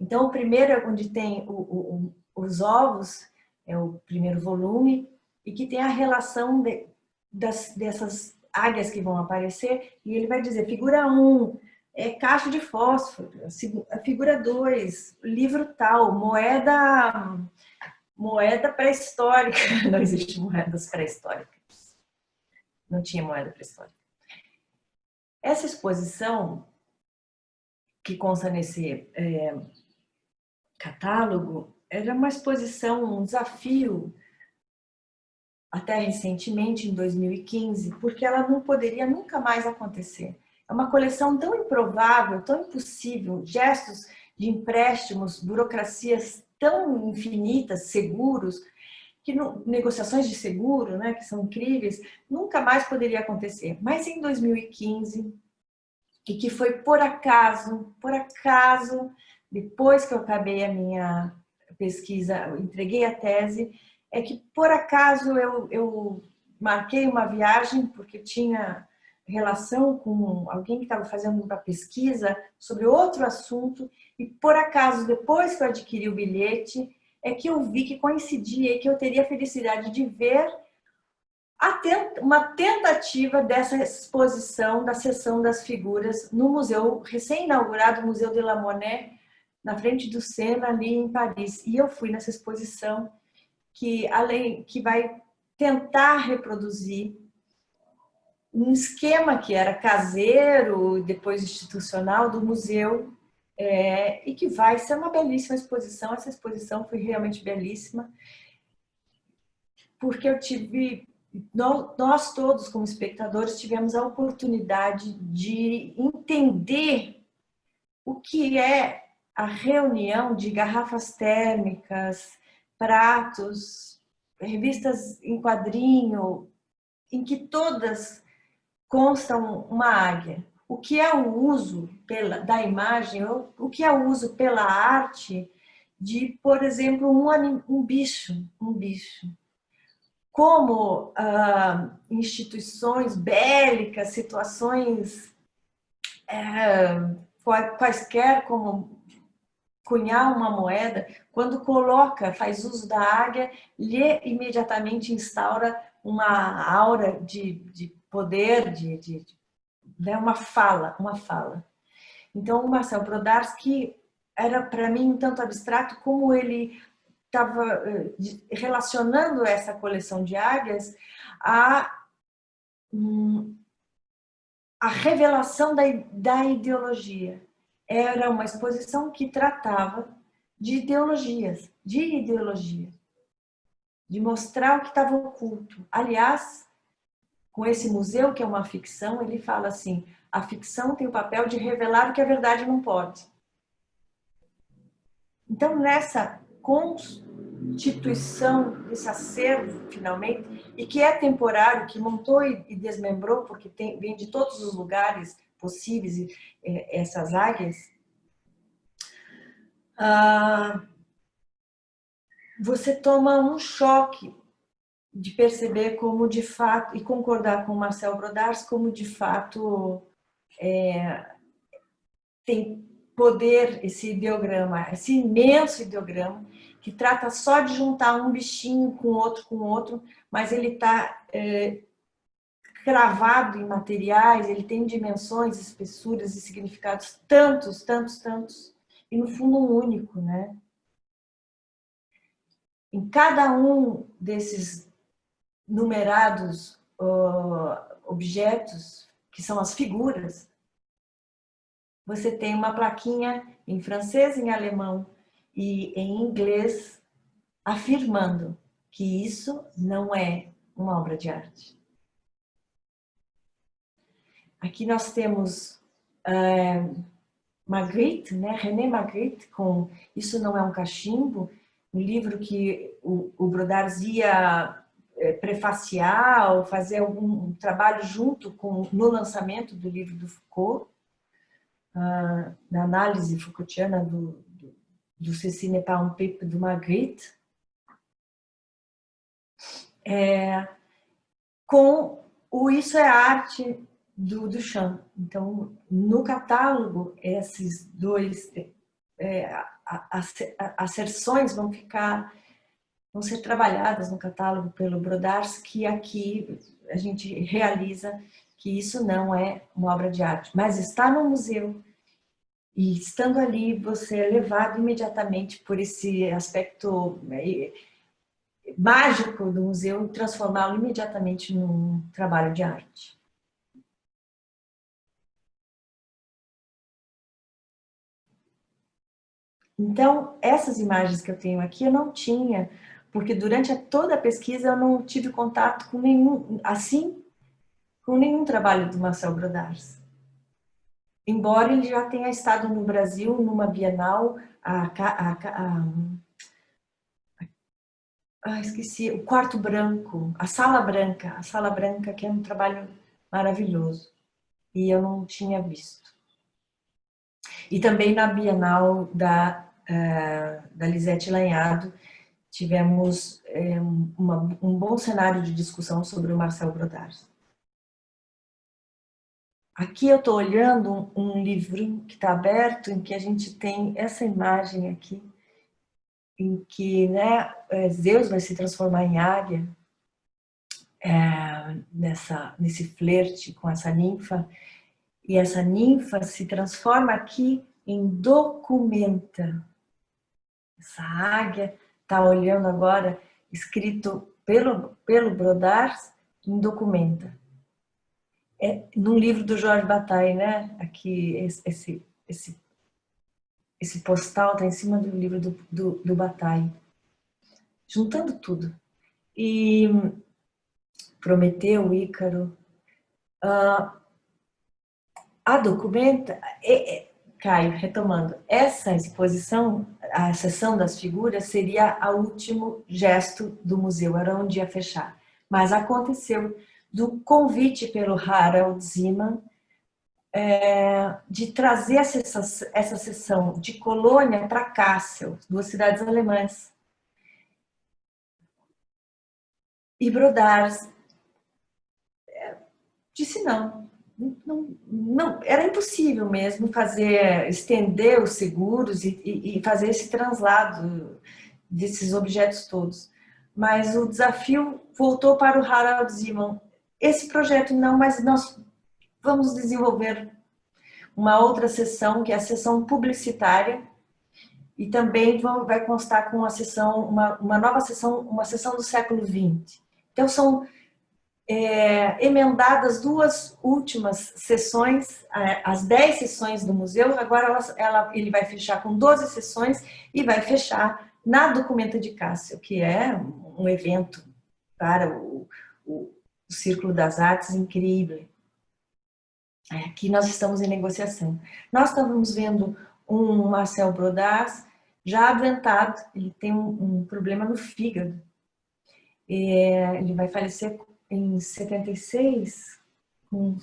Então, o primeiro é onde tem os ovos, é o primeiro volume, e que tem a relação dessas águias que vão aparecer, e ele vai dizer, figura 1, é caixa de fósforo, a figura 2, livro tal, moeda pré-histórica. Não existe moedas pré-históricas. Não tinha moeda pré-histórica. Essa exposição, que consta nesse catálogo, era uma exposição, um desafio, até recentemente, em 2015, porque ela não poderia nunca mais acontecer. É uma coleção tão improvável, tão impossível, gestos de empréstimos, burocracias tão infinitas, seguros, que negociações de seguro, né, que são incríveis, nunca mais poderia acontecer. Mas em 2015, e que foi por acaso, depois que eu acabei a minha pesquisa, eu entreguei a tese, é que por acaso eu marquei uma viagem, porque tinha relação com alguém que estava fazendo uma pesquisa sobre outro assunto, e por acaso, depois que eu adquiri o bilhete, é que eu vi que coincidia e que eu teria a felicidade de ver uma tentativa dessa exposição da seção das figuras no museu, recém-inaugurado Museu de la Monnaie, na frente do Sena, ali em Paris. E eu fui nessa exposição que vai tentar reproduzir um esquema que era caseiro, depois institucional, do museu, e que vai ser uma belíssima exposição. Essa exposição foi realmente belíssima, porque nós todos, como espectadores, tivemos a oportunidade de entender o que é a reunião de garrafas térmicas, pratos, revistas em quadrinho, em que todas constam uma águia. O que é o uso da imagem, o que é o uso pela arte de, por exemplo, um bicho. Como instituições bélicas, situações quaisquer, como cunhar uma moeda, quando faz uso da águia, lhe imediatamente instaura uma aura de poder, né, uma fala. Então, o Marcel Brodars era, para mim, um tanto abstrato, como ele estava relacionando essa coleção de águias à revelação da ideologia. Era uma exposição que tratava de ideologias, de mostrar o que estava oculto. Aliás, com esse museu, que é uma ficção, ele fala assim, a ficção tem o papel de revelar o que a verdade não pode. Então, nessa constituição desse acervo, finalmente, e que é temporário, que montou e desmembrou, porque vem de todos os lugares possíveis essas águias, você toma um choque de perceber como de fato, e concordar com o Marcel Brodars, como de fato tem poder esse ideograma, esse imenso ideograma, que trata só de juntar um bichinho com outro, mas ele está cravado em materiais, ele tem dimensões, espessuras e significados tantos, e no fundo um único, né? Em cada um desses numerados objetos, que são as figuras, você tem uma plaquinha em francês, em alemão e em inglês afirmando que isso não é uma obra de arte. Aqui nós temos Magritte, né? René Magritte, com Isso Não É um Cachimbo, um livro que o Brodars ia prefaciar ou fazer algum trabalho junto no lançamento do livro do Foucault, na análise Foucaultiana do Ceci n'est pas un pipe do Magritte, com o Isso é Arte do Duchamp. Então, no catálogo, esses dois asserções vão ser trabalhadas no catálogo pelo Brodars, que aqui a gente realiza que isso não é uma obra de arte, mas está no museu. E estando ali, você é levado imediatamente por esse aspecto mágico do museu e transformá-lo imediatamente num trabalho de arte. Então, essas imagens que eu tenho aqui eu não tinha, porque durante toda a pesquisa eu não tive contato com nenhum trabalho do Marcel Brodars. Embora ele já tenha estado no Brasil numa Bienal, esqueci, o Quarto Branco, a Sala Branca, que é um trabalho maravilhoso, e eu não tinha visto. E também na Bienal da Lisete Lanhado, tivemos um bom cenário de discussão sobre o Marcel Brodars. Aqui eu estou olhando um livro que está aberto, em que a gente tem essa imagem aqui, em que, né, Zeus vai se transformar em águia, nesse flerte com essa ninfa, e essa ninfa se transforma aqui em documenta. Essa águia está olhando agora, escrito pelo Brodars, em documenta. Num livro do Jorge Bataille, né? Aqui, esse postal está em cima do livro do Bataille. Juntando tudo. E Prometeu, Ícaro. A documenta... Caio, retomando, essa exposição, a seção das figuras, seria o último gesto do museu, era onde ia fechar. Mas aconteceu do convite pelo Harald Zeeman de trazer essa seção de Colônia para Kassel, duas cidades alemãs. E Brodars disse não, era impossível mesmo estender os seguros e fazer esse translado desses objetos todos. Mas o desafio voltou para o Harald Zeeman. Esse projeto não, mas nós vamos desenvolver uma outra seção, que é a seção publicitária, e também vai constar com uma nova seção, uma seção do século XX. Então, são emendadas duas últimas sessões, as 10 sessões do museu, agora ele vai fechar com 12 sessões e vai fechar na Documenta de Kassel, que é um evento para o Círculo das Artes incrível. Aqui nós estamos em negociação. Nós estamos vendo um Marcel Brodars já adoentado, ele tem um problema no fígado. Ele vai falecer em 76, com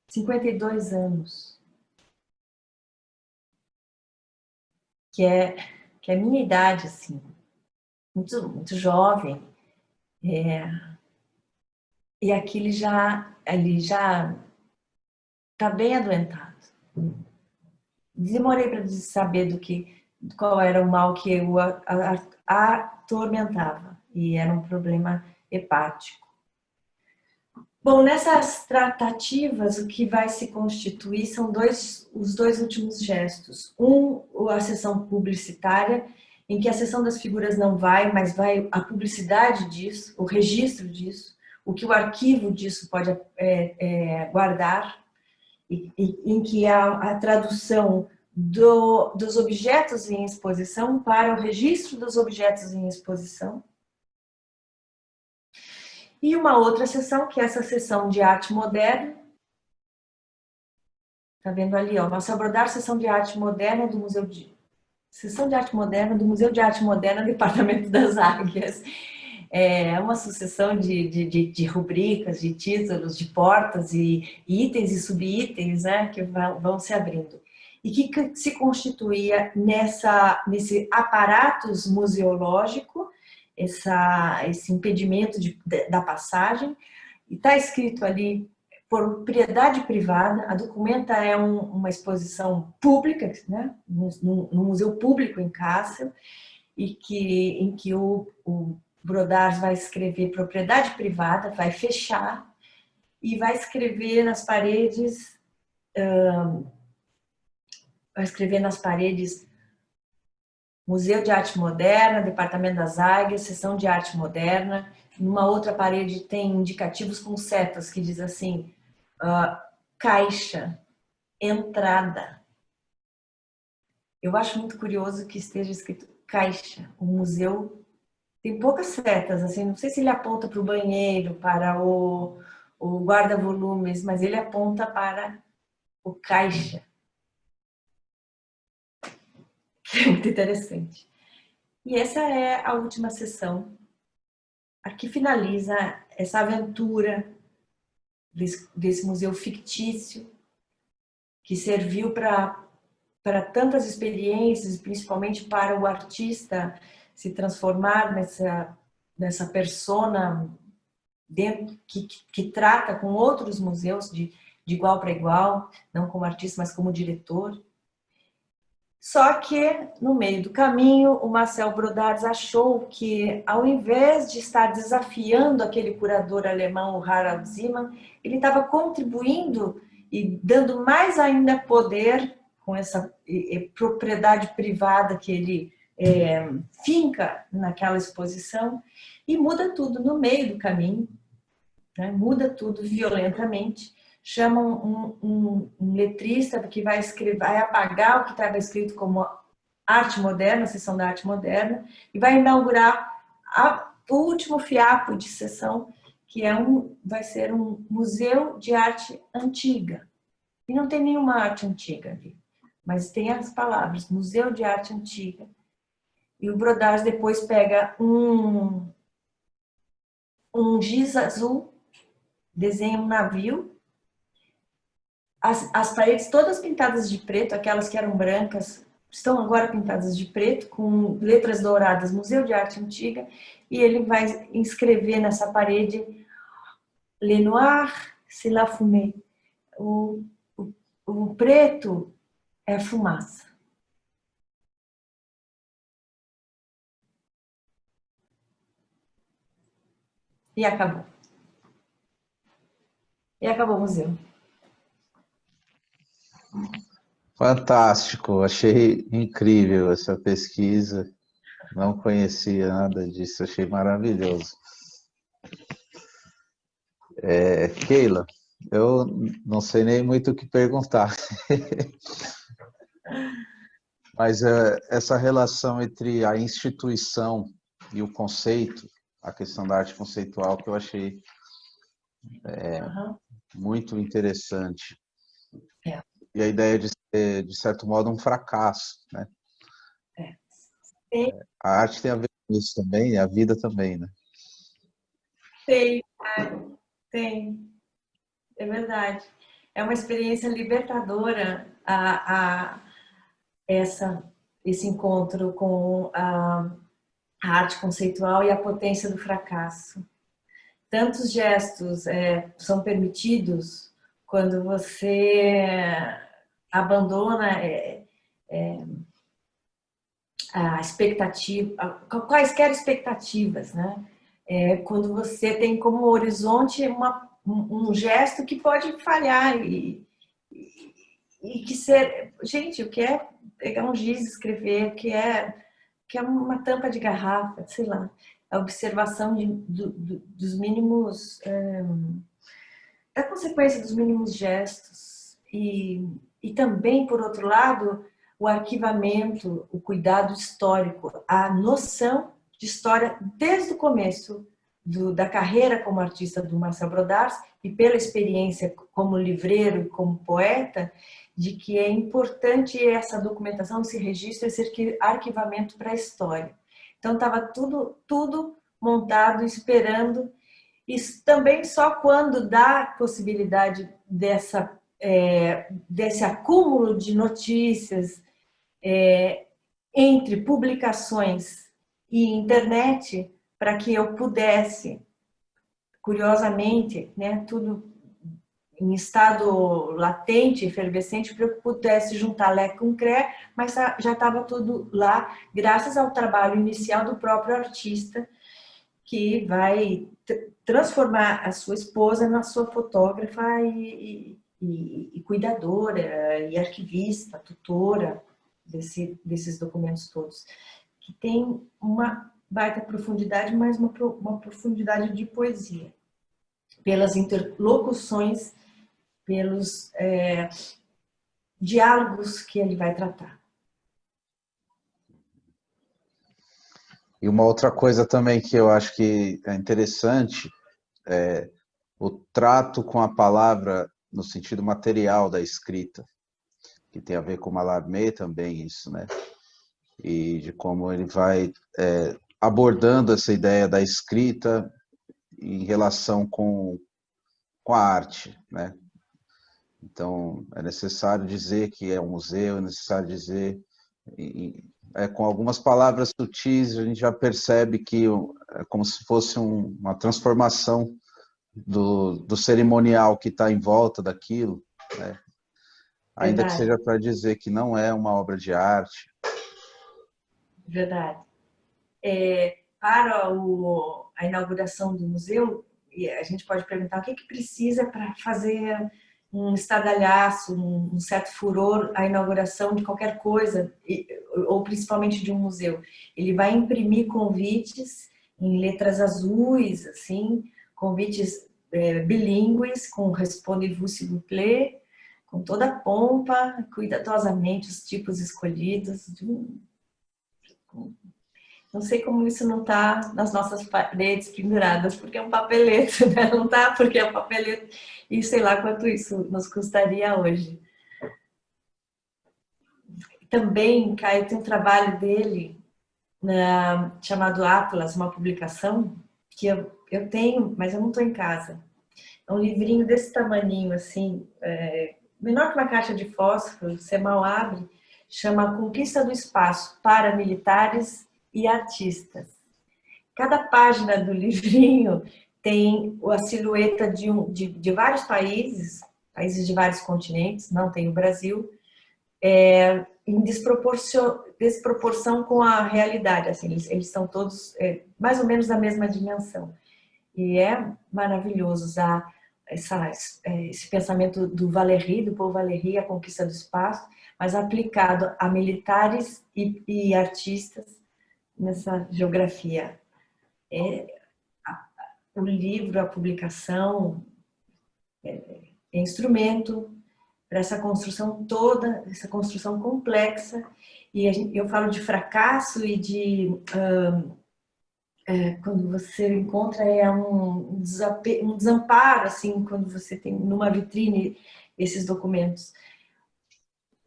52 anos. Que é a minha idade, assim, muito jovem. E aqui ele já está bem adoentado. Demorei para saber do que qual era o mal que o atormentava, e era um problema hepático. Bom, nessas tratativas, o que vai se constituir são os dois últimos gestos. A sessão publicitária, em que a sessão das figuras não vai, mas vai a publicidade disso, o registro disso, o que o arquivo disso pode guardar, em que há a tradução dos objetos em exposição para o registro dos objetos em exposição. E uma outra sessão, que é essa sessão de arte moderna. Está vendo ali, ó, Marcel Brodart, sessão de arte moderna do Museu de... Sessão de arte moderna do Museu de Arte Moderna, Departamento das Águias. É uma sucessão de rubricas, de títulos, de portas e itens e subitens, né, que vão se abrindo. E que se constituía nesse aparatus museológico, esse impedimento da passagem. E está escrito ali, propriedade privada. A Documenta é uma exposição pública, né, no museu público em Kassel, em que o Brodart vai escrever propriedade privada, vai fechar e vai escrever nas paredes, Museu de Arte Moderna, Departamento das Águias, Seção de Arte Moderna. Numa outra parede tem indicativos com setas que diz assim, caixa, entrada. Eu acho muito curioso que esteja escrito caixa. O museu tem poucas setas, assim, não sei se ele aponta para o banheiro, para o guarda-volumes, mas ele aponta para o caixa, que é muito interessante. E essa é a última sessão, a que finaliza essa aventura desse museu fictício, que serviu para tantas experiências, principalmente para o artista se transformar nessa persona que trata com outros museus de igual para igual, não como artista, mas como diretor. Só que, no meio do caminho, o Marcel Brodart achou que, ao invés de estar desafiando aquele curador alemão, o Harald Zeeman, ele estava contribuindo e dando mais ainda poder com essa propriedade privada que ele finca naquela exposição, e muda tudo no meio do caminho, né? Muda tudo violentamente. Chamam um letrista que vai apagar o que estava escrito como arte moderna, a sessão da arte moderna, e vai inaugurar o último fiapo de sessão, que vai ser um museu de arte antiga. E não tem nenhuma arte antiga ali, mas tem as palavras, Museu de Arte Antiga. E o Brodart depois pega um giz azul, desenha um navio, as paredes todas pintadas de preto, aquelas que eram brancas, estão agora pintadas de preto, com letras douradas, Museu de Arte Antiga, e ele vai inscrever nessa parede Le Noir, c'est la fumée. O preto é a fumaça. E acabou. E acabou o museu. Fantástico, achei incrível essa pesquisa. Não conhecia nada disso, achei maravilhoso. Keila, eu não sei nem muito o que perguntar. Mas essa relação entre a instituição e o conceito, a questão da arte conceitual, que eu achei muito interessante. É. E a ideia de ser, de certo modo, um fracasso, né? A arte tem a ver com isso também, a vida também, né? Tem. É verdade. É uma experiência libertadora esse encontro com a arte conceitual e a potência do fracasso. Tantos gestos são permitidos quando você abandona a expectativa, quaisquer expectativas, né? Quando você tem como horizonte um gesto que pode falhar e que ser... Gente, o que é pegar um giz, escrever, que é uma tampa de garrafa, sei lá, a observação dos mínimos, da consequência dos mínimos gestos e também, por outro lado, o arquivamento, o cuidado histórico, a noção de história desde o começo da carreira como artista do Marcel Brodars e pela experiência como livreiro e como poeta, de que é importante essa documentação, esse registro, esse arquivamento para a história. Então estava tudo montado, esperando, e também só quando dá possibilidade desse acúmulo de notícias entre publicações e internet, para que eu pudesse, curiosamente, né, tudo em estado latente, efervescente, para que eu pudesse juntar Lé com Cré, mas já estava tudo lá, graças ao trabalho inicial do próprio artista, que vai transformar a sua esposa na sua fotógrafa e cuidadora, e arquivista, tutora desses documentos todos, que tem uma baita profundidade, mas uma profundidade de poesia, pelas interlocuções, pelos diálogos que ele vai tratar. E uma outra coisa também que eu acho que é interessante é o trato com a palavra no sentido material da escrita, que tem a ver com Mallarmé também isso, né? E de como ele vai abordando essa ideia da escrita em relação com a arte, né? Então, é necessário dizer que é um museu, é necessário dizer... com algumas palavras sutis, a gente já percebe que é como se fosse uma transformação do cerimonial que está em volta daquilo, né? Ainda que seja para dizer que não é uma obra de arte. Verdade. Para a inauguração do museu, a gente pode perguntar o que precisa para fazer um estardalhaço, um certo furor, a inauguração de qualquer coisa, ou principalmente de um museu. Ele vai imprimir convites em letras azuis, assim, convites bilíngues, com Répondez-vous s'il vous plaît, com toda a pompa, cuidadosamente os tipos escolhidos, não sei como isso não está nas nossas paredes penduradas, porque é um papeleto, né? Não está porque é um papeleto. E sei lá quanto isso nos custaria hoje. Também, Caio, tem um trabalho dele chamado Atlas, uma publicação que eu tenho, mas eu não estou em casa. É um livrinho desse tamaninho, assim, menor que uma caixa de fósforo, você mal abre, chama A Conquista do Espaço, Paramilitares e Artistas. Cada página do livrinho tem a silhueta de vários países de vários continentes, não tem o Brasil, em desproporção com a realidade. Assim, eles são todos mais ou menos da mesma dimensão. E é maravilhoso usar esse pensamento do Valéry, do Paul Valéry, a conquista do espaço, mas aplicado a militares e artistas nessa geografia. O livro, a publicação, é instrumento para essa construção toda, essa construção complexa. E eu falo de fracasso e de... quando você encontra um desamparo, assim, quando você tem numa vitrine esses documentos.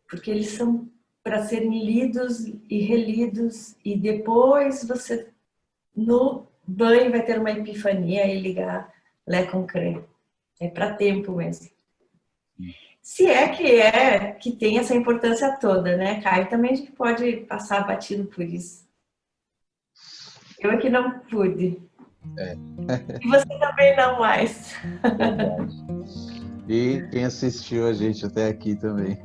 Porque eles são para serem lidos e relidos, e depois você, no banho, vai ter uma epifania e ligar Lé com Cré. É para tempo mesmo. Se que tem essa importância toda, né, Caio? Também a gente pode passar batido por isso. Eu aqui não pude. E você também não mais. Verdade. E quem assistiu a gente até aqui também.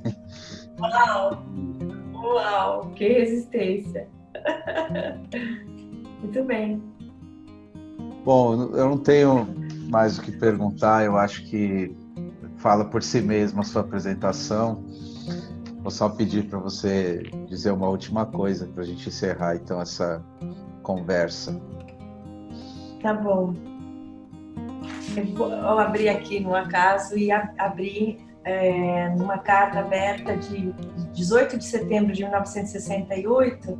Uau! Uau! Que resistência! Muito bem. Bom, eu não tenho mais o que perguntar, eu acho que fala por si mesmo a sua apresentação. Vou só pedir para você dizer uma última coisa para a gente encerrar então essa conversa. Tá bom. Eu vou abrir aqui no acaso e abrir numa carta aberta de 18 de setembro de 1968,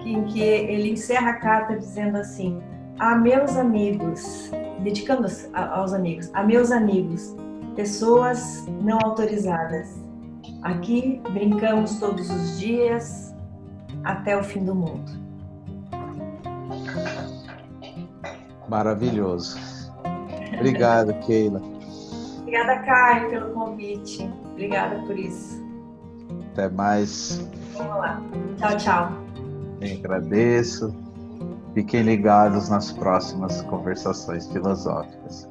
em que ele encerra a carta dizendo assim: a meus amigos, dedicando aos amigos, a meus amigos, pessoas não autorizadas, aqui brincamos todos os dias até o fim do mundo. Maravilhoso. Obrigado, Keila. Obrigada, Caio, pelo convite. Obrigada por isso. Até mais. Vamos lá. Tchau, tchau. Eu agradeço. Fiquem ligados nas próximas conversações filosóficas.